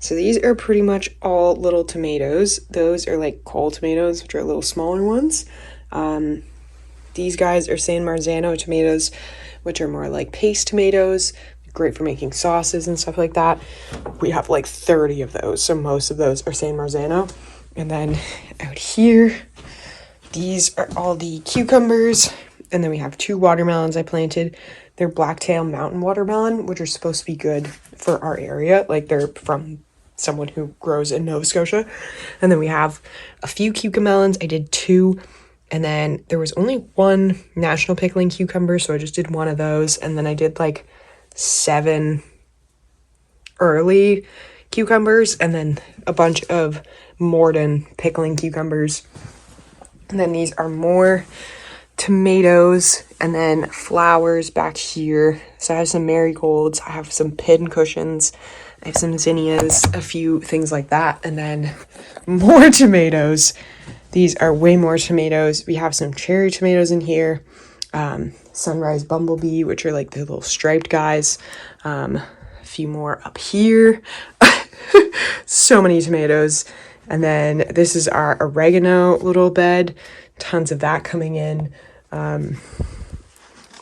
A: So these are pretty much all little tomatoes. Those are like col tomatoes, which are little smaller ones. These guys are San Marzano tomatoes, which are more like paste tomatoes. great for making sauces and stuff like that. We have like 30 of those, so most of those are San Marzano. And then out here, these are all the cucumbers, and then we have 2 watermelons I planted. They're blacktail mountain watermelon, which are supposed to be good for our area. Like, they're from someone who grows in Nova Scotia. And then we have a few cucamelons. I did 2, and then there was only 1 national pickling cucumber, so I just did 1 of those. And then I did like 7 early cucumbers, and then a bunch of Morden pickling cucumbers. And then these are more tomatoes, and then flowers back here. So I have some marigolds, I have some pin cushions, I have some zinnias, a few things like that, and then more tomatoes. These are way more tomatoes. We have some cherry tomatoes in here, sunrise bumblebee, which are like the little striped guys, a few more up here. So many tomatoes. And then this is our oregano little bed, tons of that coming in.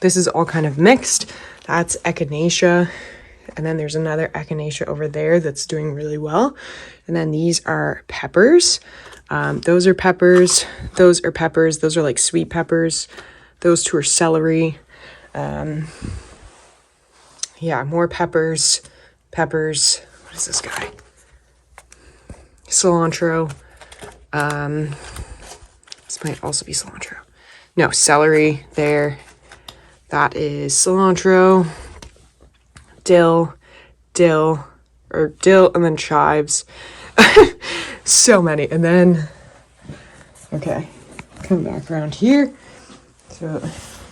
A: This is all kind of mixed. That's echinacea, and then there's another echinacea over there that's doing really well. And then these are peppers. Those are peppers. Those are peppers. Those are like sweet peppers. Those 2 are celery. Yeah, more peppers. Peppers. What is this guy? Cilantro. This might also be cilantro. No, celery there. That is cilantro. Dill, and then chives. So many. And then, okay, come back around here. So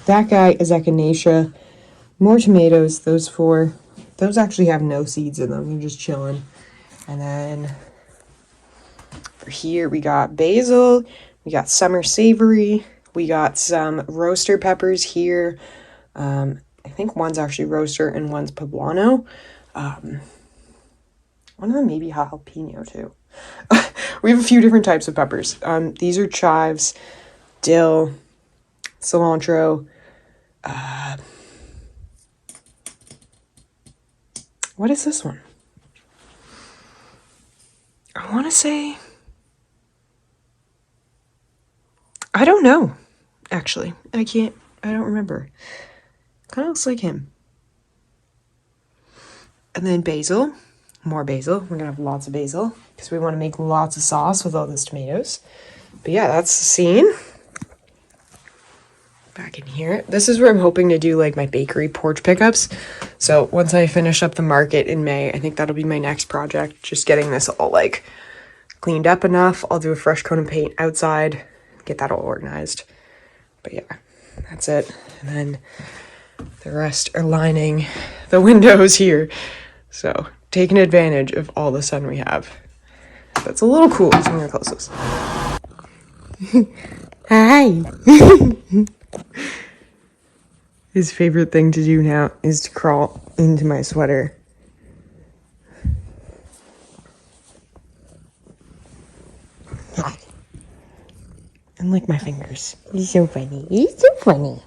A: that guy is echinacea. More tomatoes, those 4. Those actually have no seeds in them. They're just chilling. And then for here, we got basil. We got summer savory. We got some roaster peppers here. I think one's actually roaster and one's poblano. One of them maybe jalapeno too. We have a few different types of peppers. These are chives, dill, cilantro. What is this one? I want to say, I don't know, actually. I don't remember. Kind of looks like him. And then basil, more basil. We're gonna have lots of basil because we want to make lots of sauce with all those tomatoes. But yeah, that's the scene. Back in here. This is where I'm hoping to do like my bakery porch pickups. So once I finish up the market in May, I think that'll be my next project. Just getting this all like cleaned up enough. I'll do a fresh coat of paint outside, get that all organized. But yeah, that's it. And then the rest are lining the windows here. So taking advantage of all the sun we have. That's a little cool. So I'm gonna close this. Hi. His favorite thing to do now is to crawl into my sweater. And lick my fingers. He's so funny. He's so funny.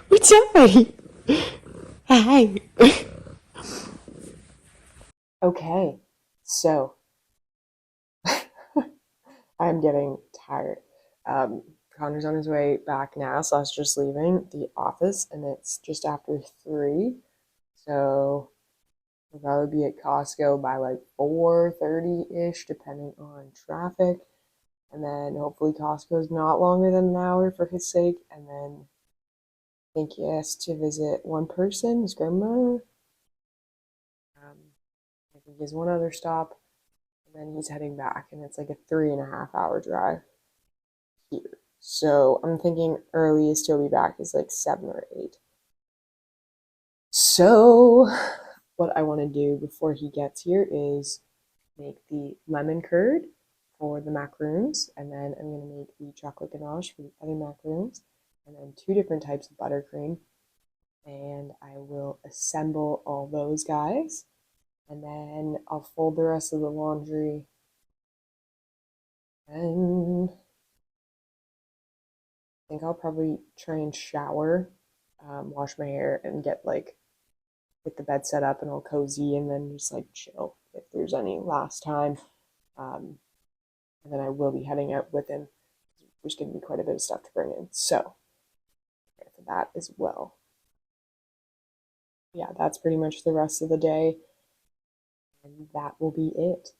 A: What's up, buddy? Hi. Okay, so I'm getting tired. Connor's on his way back now, so I was just leaving the office, and it's just after 3. So we'll probably be at Costco by like 4:30-ish, depending on traffic. And then hopefully Costco's not longer than an hour for his sake. And then I think he has to visit one person, his grandmother. I think he has one other stop, and then he's heading back, and it's like a 3.5 hour drive here. So I'm thinking earliest he'll be back is like 7 or 8. So what I want to do before he gets here is make the lemon curd for the macaroons, and then I'm going to make the chocolate ganache for the other macaroons, and then 2 different types of buttercream. And I will assemble all those guys and then I'll fold the rest of the laundry, and I think I'll probably try and shower, wash my hair, and get the bed set up and all cozy, and then just like chill if there's any last time. Um, and then I will be heading out with him. There's going to be quite a bit of stuff to bring in, so for that as well. Yeah, that's pretty much the rest of the day, and that will be it.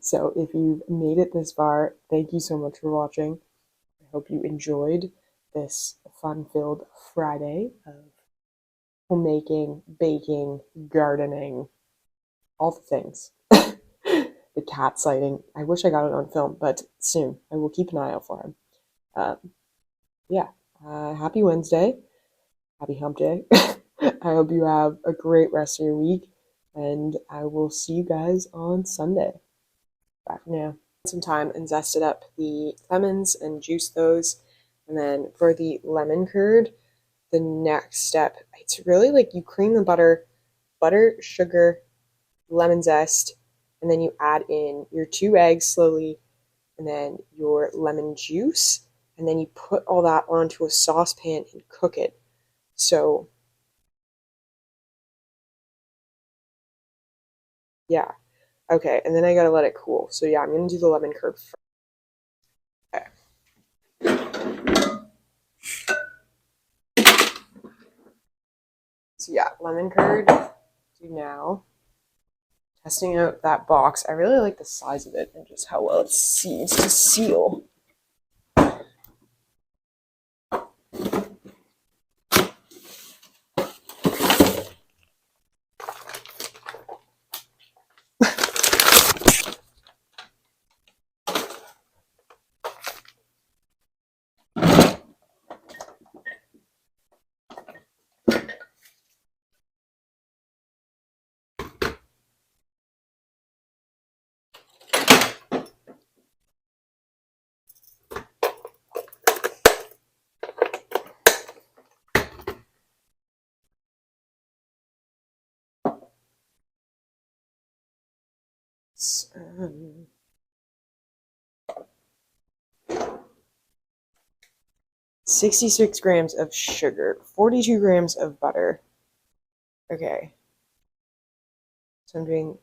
A: So if you've made it this far, thank you so much for watching. I hope you enjoyed this fun-filled Friday of homemaking, baking, gardening, all the things. The cat sighting. I wish I got it on film, but soon. I will keep an eye out for him. Um, yeah. Happy Wednesday. Happy hump day. I hope you have a great rest of your week, and I will see you guys on Sunday. Bye for now. Some time and zested up the lemons and juiced those. And then for the lemon curd, the next step, it's really like you cream the butter, sugar, lemon zest, and then you add in your 2 eggs slowly, and then your lemon juice, and then you put all that onto a saucepan and cook it. So, yeah. Okay, and then I gotta let it cool. So yeah, I'm gonna do the lemon curd first. Okay. So yeah, lemon curd, do now. Testing out that box. I really like the size of it and just how well it seems to seal. Um, 66 grams of sugar, 42 grams of butter. Okay. So I'm doing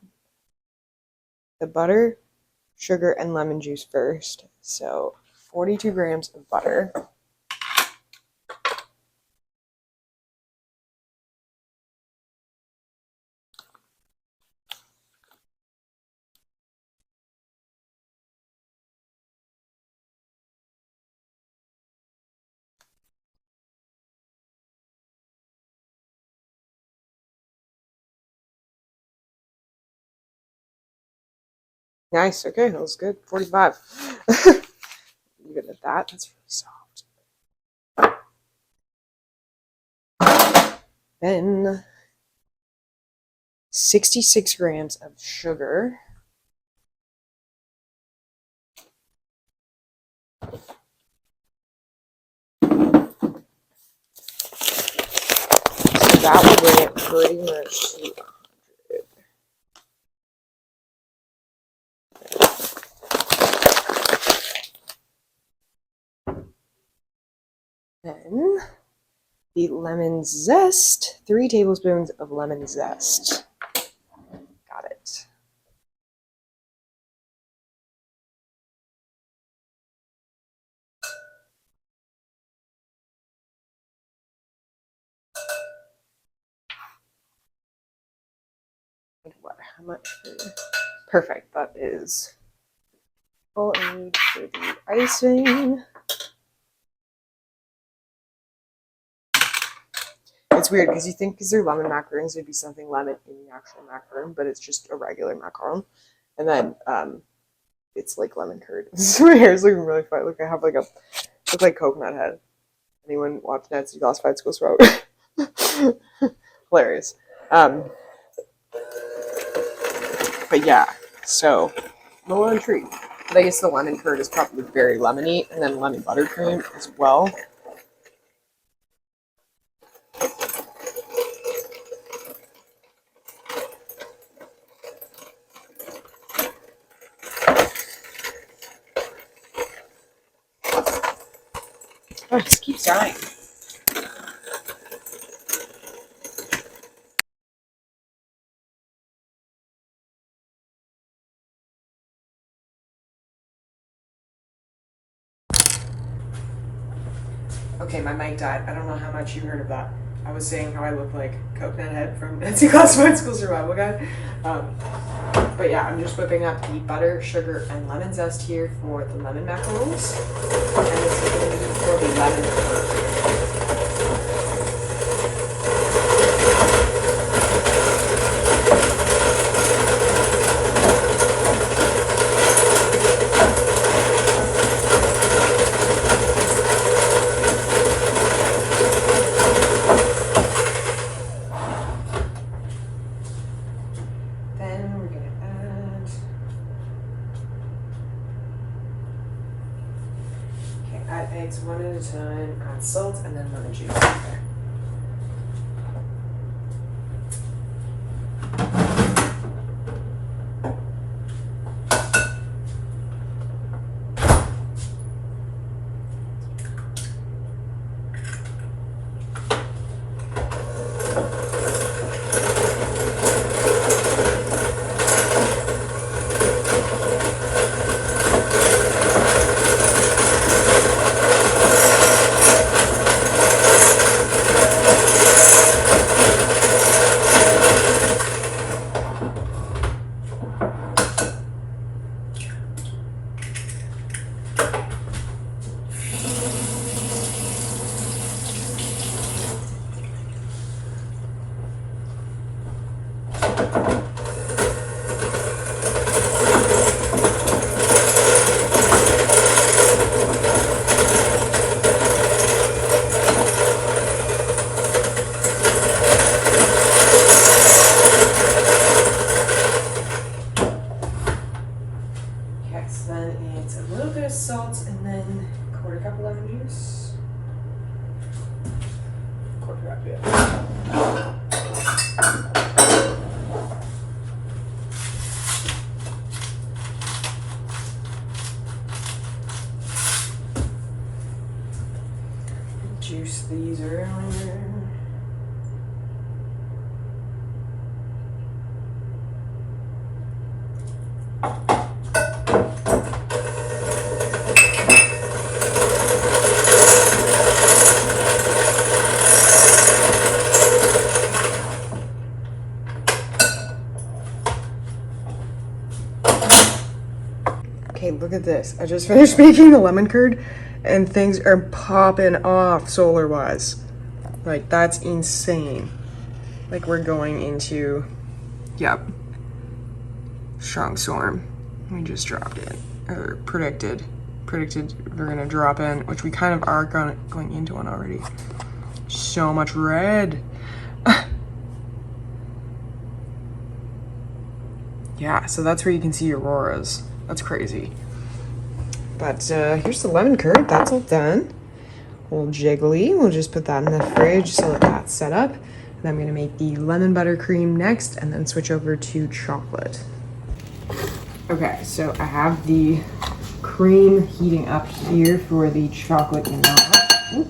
A: the butter, sugar, and lemon juice first. So 42 grams of butter. Nice. Okay, that was good. 45. I'm good at that. That's really soft. Then 66 grams of sugar. So that will bring it pretty much to 100. Then the lemon zest, 3 tablespoons of lemon zest. Got it. What? How much? Perfect. That is all I need for the icing. It's weird because you think because they're lemon macarons, there'd be something lemon in the actual macaron, but it's just a regular macaron. And then it's like lemon curd. My hair's looking really funny. Look, I have like look like coconut head. Anyone watch Nancy Classified School Sprout? Hilarious. But yeah, so the lemon tree. But I guess the lemon curd is probably very lemony, and then lemon buttercream as well. Oh, it just keeps dying. Okay, my mic died. I don't know how much you heard of that. I was saying how I look like Coconut Head from Nancy Classified School Survival Guide. But yeah, I'm just whipping up the butter, sugar, and lemon zest here for the lemon macarons. And this is for the lemon curd. Then we're gonna add. Okay, add eggs one at a time, add salt, and then lemon juice. Okay. Okay, so then it's a little bit of salt and then quarter cup of lemon juice. Quarter cup, yeah. Juice these earlier. Okay, look at this. I just finished making the lemon curd and things are popping off solar-wise. Like, that's insane. Like, we're going into, yep, strong storm. We just dropped in, or predicted we're gonna drop in, which we kind of are going into one already. So much red. Yeah, so that's where you can see auroras. That's crazy. But here's the lemon curd. That's all done. A little jiggly. We'll just put that in the fridge so that that's set up. And I'm gonna make the lemon buttercream next and then switch over to chocolate. Okay, so I have the cream heating up here for the chocolate ganache. Oop,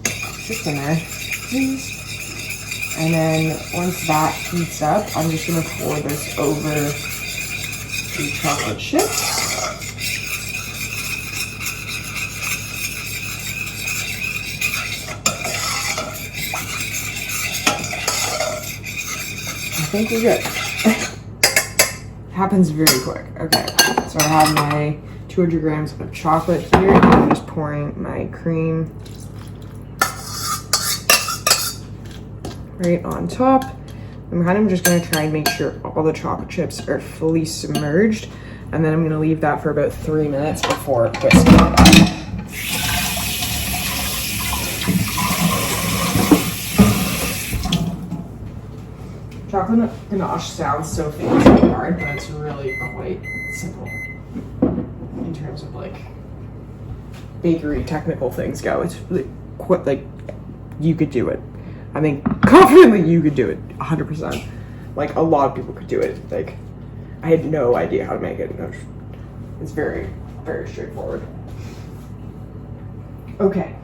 A: just in there, please. And then once that heats up, I'm just gonna pour this over the chocolate chips. I think we're good. Happens very quick. Okay, so I have my 200 grams of chocolate here, and I'm just pouring my cream right on top. I'm kind of just gonna try and make sure all the chocolate chips are fully submerged, and then I'm gonna leave that for about 3 minutes before whisking it up. Chocolate ganache sounds so fancy and hard, but it's really quite simple in terms of like bakery technical things go. It's really quite like you could do it. I think confidently you could do it 100%. Like a lot of people could do it. Like I had no idea how to make it. It's very, very straightforward. Okay,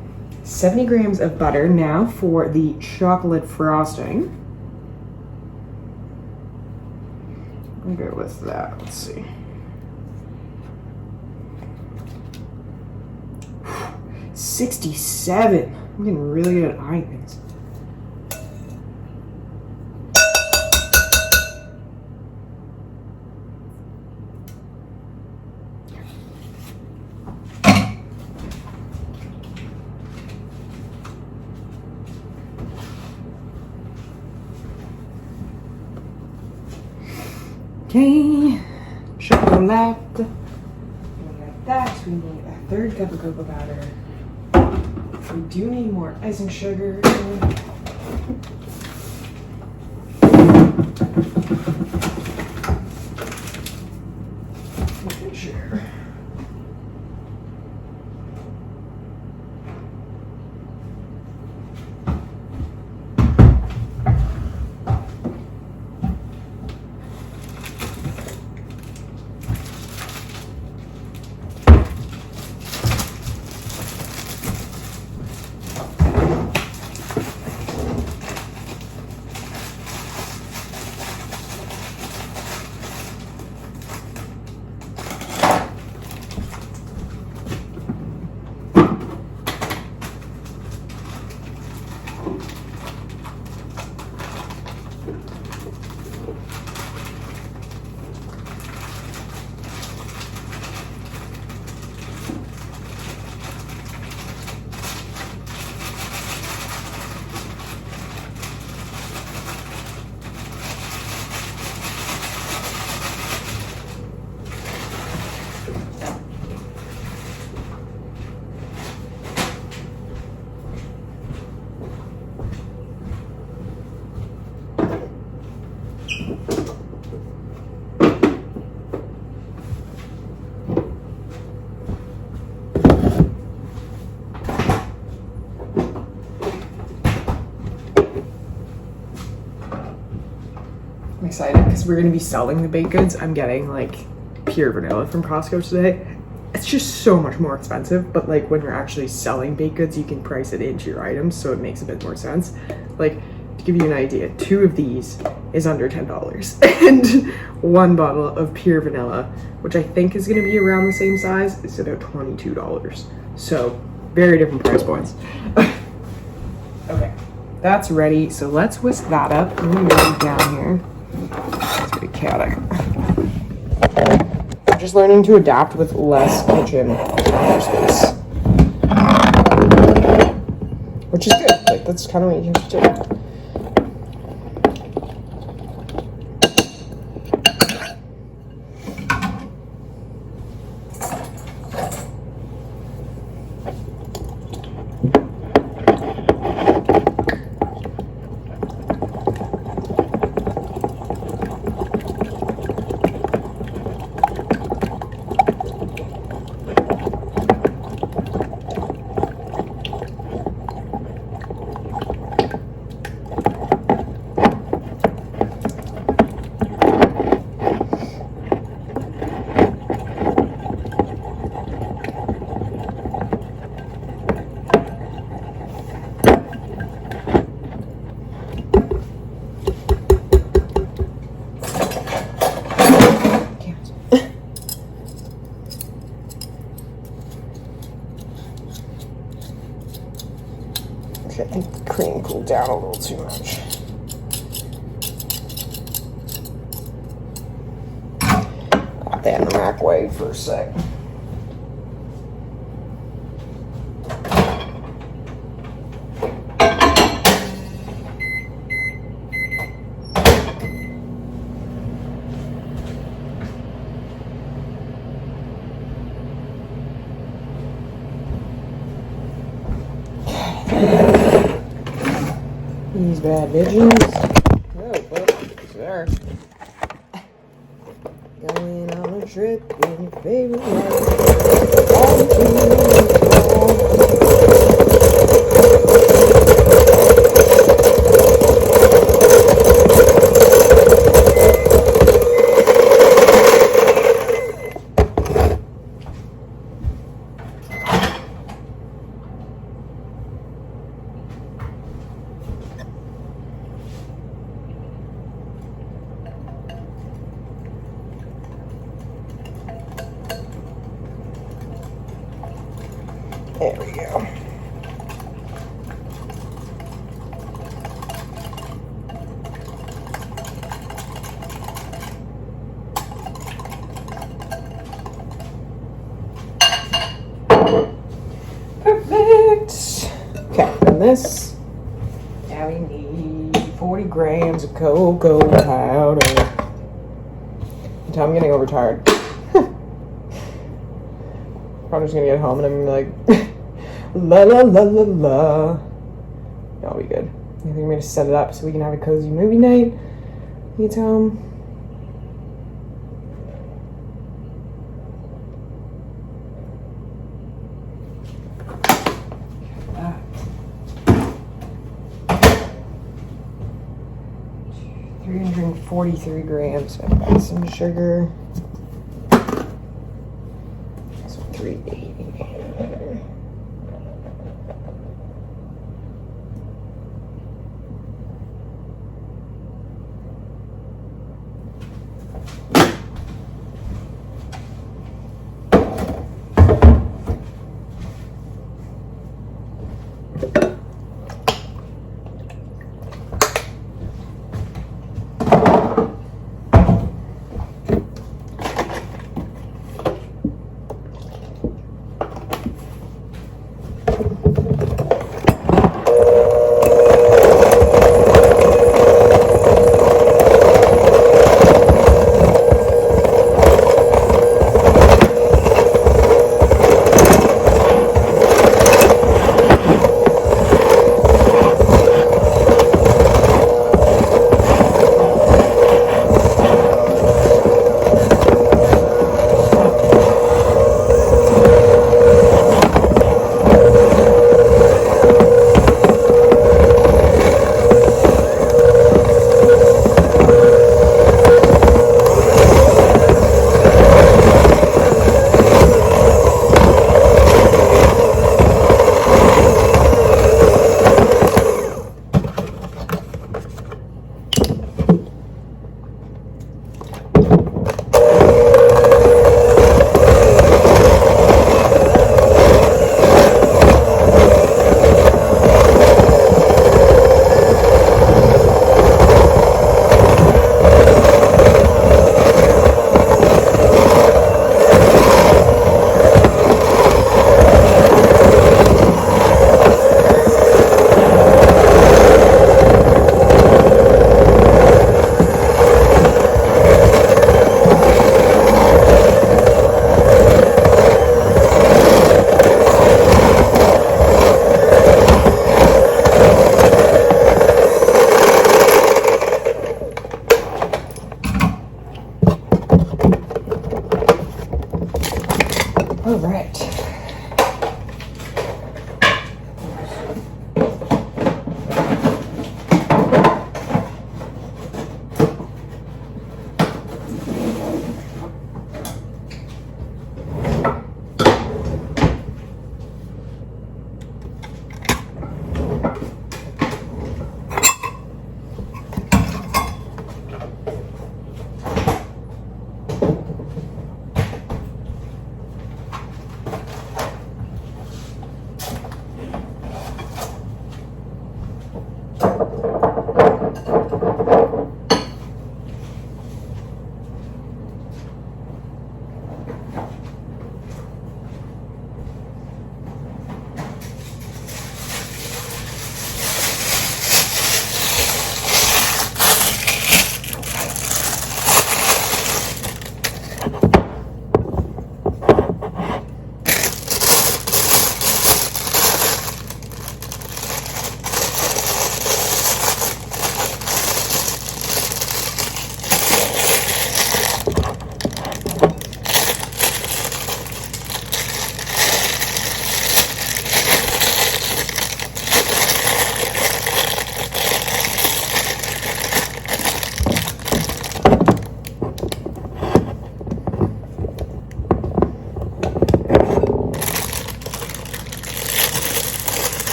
A: 70 grams of butter. Now for the chocolate frosting. I'll go with that. Let's see. 67. I'm getting really good at eyeing things. Okay, chocolate. Like that. We need a third cup of cocoa powder. We do need more icing sugar. Sure. I'm excited because we're going to be selling the baked goods. I'm getting like pure vanilla from Costco today. It's just so much more expensive, but like when you're actually selling baked goods, you can price it into your items, so it makes a bit more sense. Like, to give you an idea, 2 of these is under $10, and 1 bottle of pure vanilla, which I think is going to be around the same size, is about $22. So very different price points. Okay, that's ready. So let's whisk that up. I'm going to move it down here. It's pretty chaotic. I'm just learning to adapt with less kitchen space, which is good. Like, that's kind of what you have to do. I think the cream cooled down a little too much. Put that in the microwave for a sec. These bad bitches. Oh, but it's there. Going on a trip in your favorite There we go. Perfect. Okay, and this, now we need 40 grams of cocoa powder. Until I'm getting overtired. Probably just gonna get home and I'm gonna be like, la la la la la. That'll be good. I think I'm gonna set it up so we can have a cozy movie night. He's home. Ah. 343 grams of icing sugar. So 380.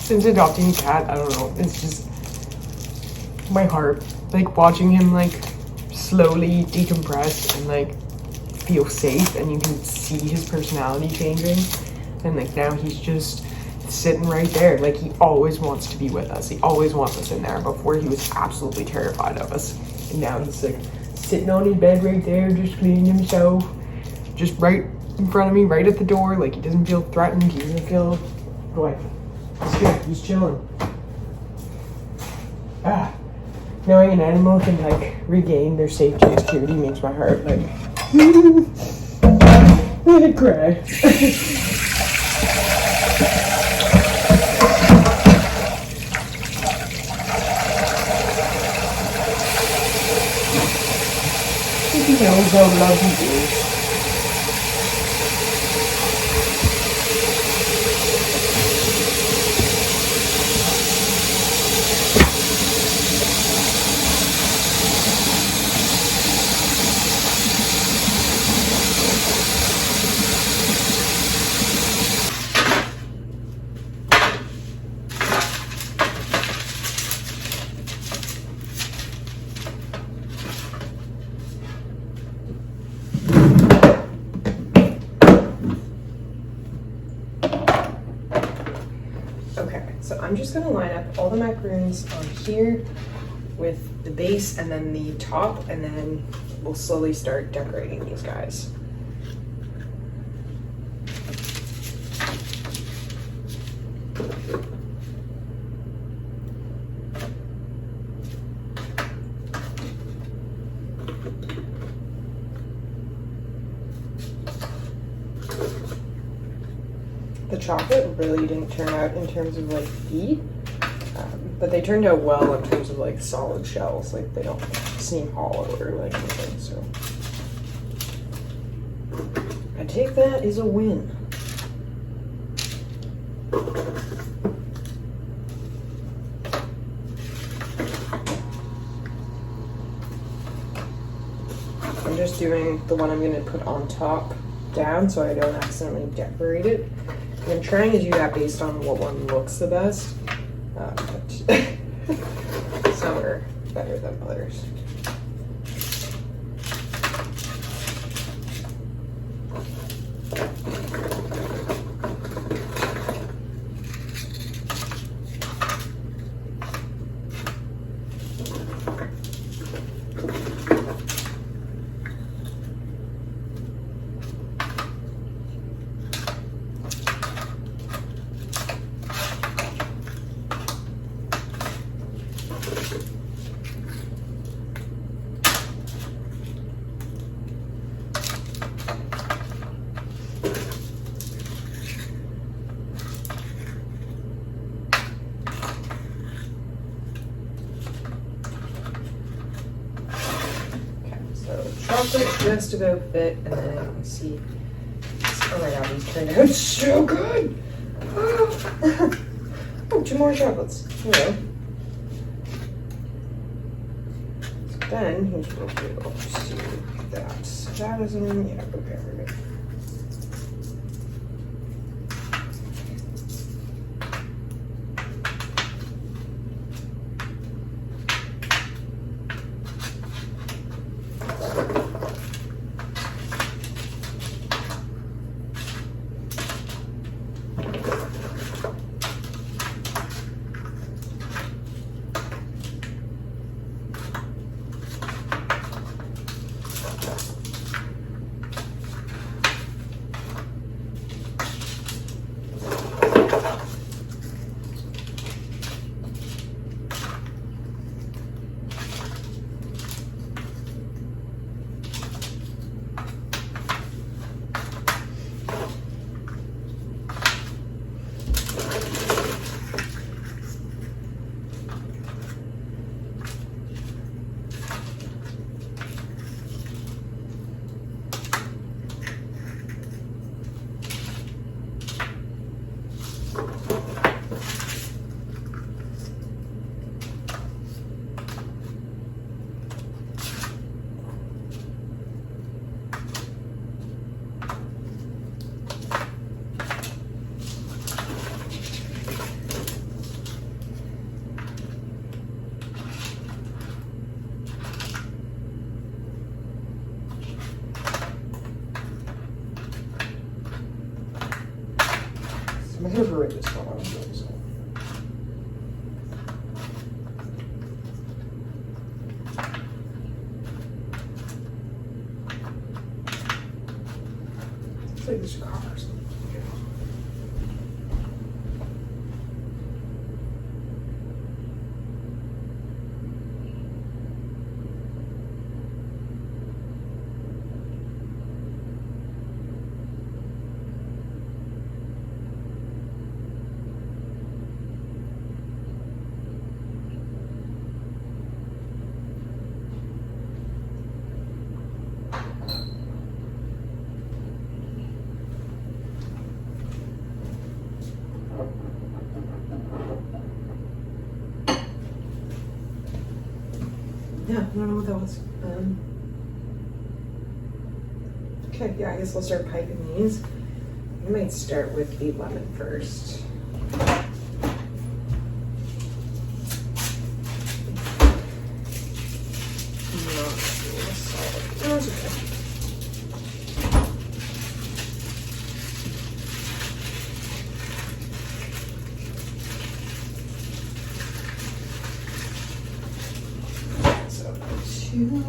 A: since adopting a cat, I don't know, it's just my heart, like watching him like slowly decompress and like feel safe, and you can see his personality changing, and like now he's just sitting right there. Like he always wants to be with us, he always wants us in there. Before he was absolutely terrified of us, and now he's like sitting on his bed right there, just cleaning himself, just right in front of me, right at the door. Like he doesn't feel threatened, he doesn't feel like he's good, he's chilling. Knowing an animal can like regain their safety and security makes my heart like I cry. He knows how loved he is. Okay, so I'm just gonna line up all the macaroons on here with the base and then the top, and then we'll slowly start decorating these guys. The chocolate really didn't turn out in terms of like feet, but they turned out well in terms of like solid shells. Like they don't seem hollow or like anything, so I take that as a win. I'm just doing the one I'm going to put on top down so I don't accidentally decorate it. I'm trying to do that based on what one looks the best, but some are better than others. Chocolate just about fit, and then let's see. Oh my god, these turned out so good! Oh, oh, 2 more chocolates. Hello. So then here's what we'll do. I'll just do that. That is in, yeah, okay, we're good. I've never read this one. It's like there's cars. Yeah, I don't know what that was. Okay, yeah, I guess we'll start piping these. I might start with a lemon first. No, it's okay. So, two.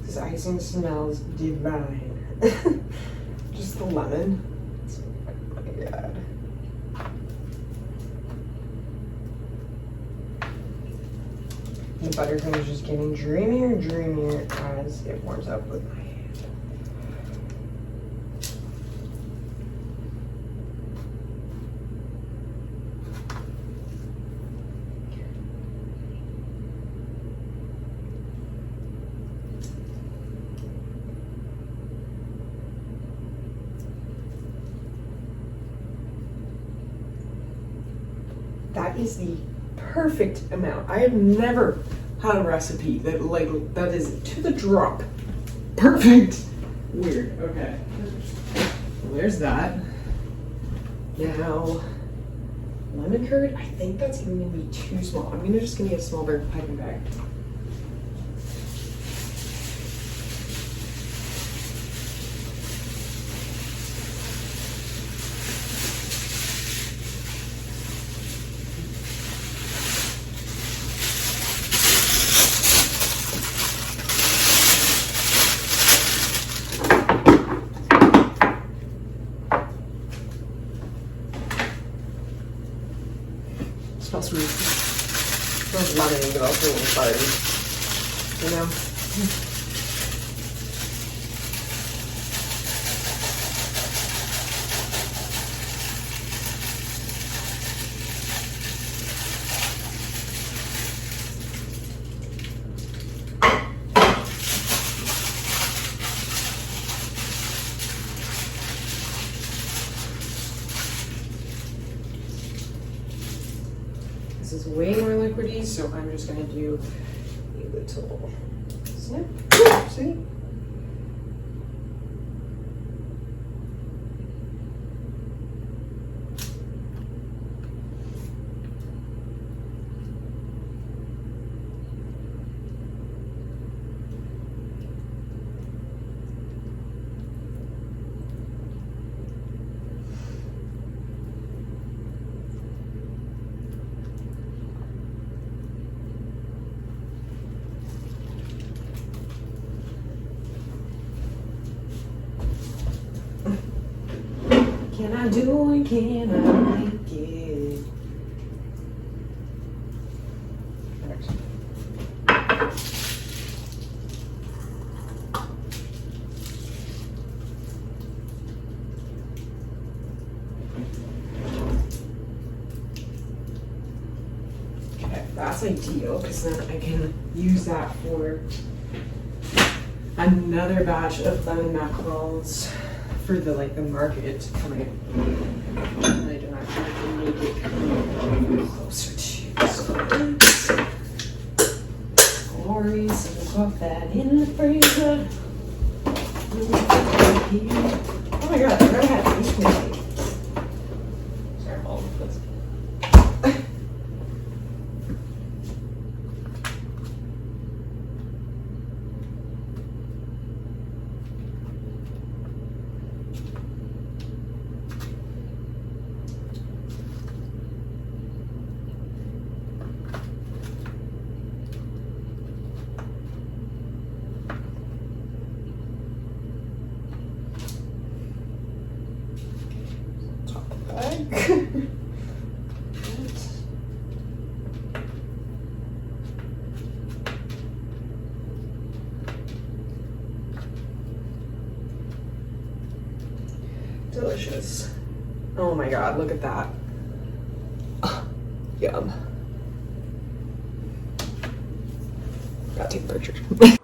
A: This icing smells divine. Just the lemon. Oh my god. The buttercream is just getting dreamier and dreamier as it warms up with my hand. That is the perfect amount. I have never had a recipe that is to the drop. Perfect. Weird. Okay. Well, there's that. Now, lemon curd. I think that's going to be too small. I'm just going to get a small piping bag. smells sweet. Smells lemony, but also a little buttery. You know? This is way more liquidy, so I'm just going to do a little snip. See? Can I do it? Can I make it? Okay, that's ideal because then I can use that for another batch of lemon macarons for the market coming. I don't actually have to make it come closer to this. Glory, so we'll put that in the freezer. Oh my god, I never had ice cream cake. Sorry, hold on, please. Delicious. Oh my god, look at that. Yum. Gotta take a picture.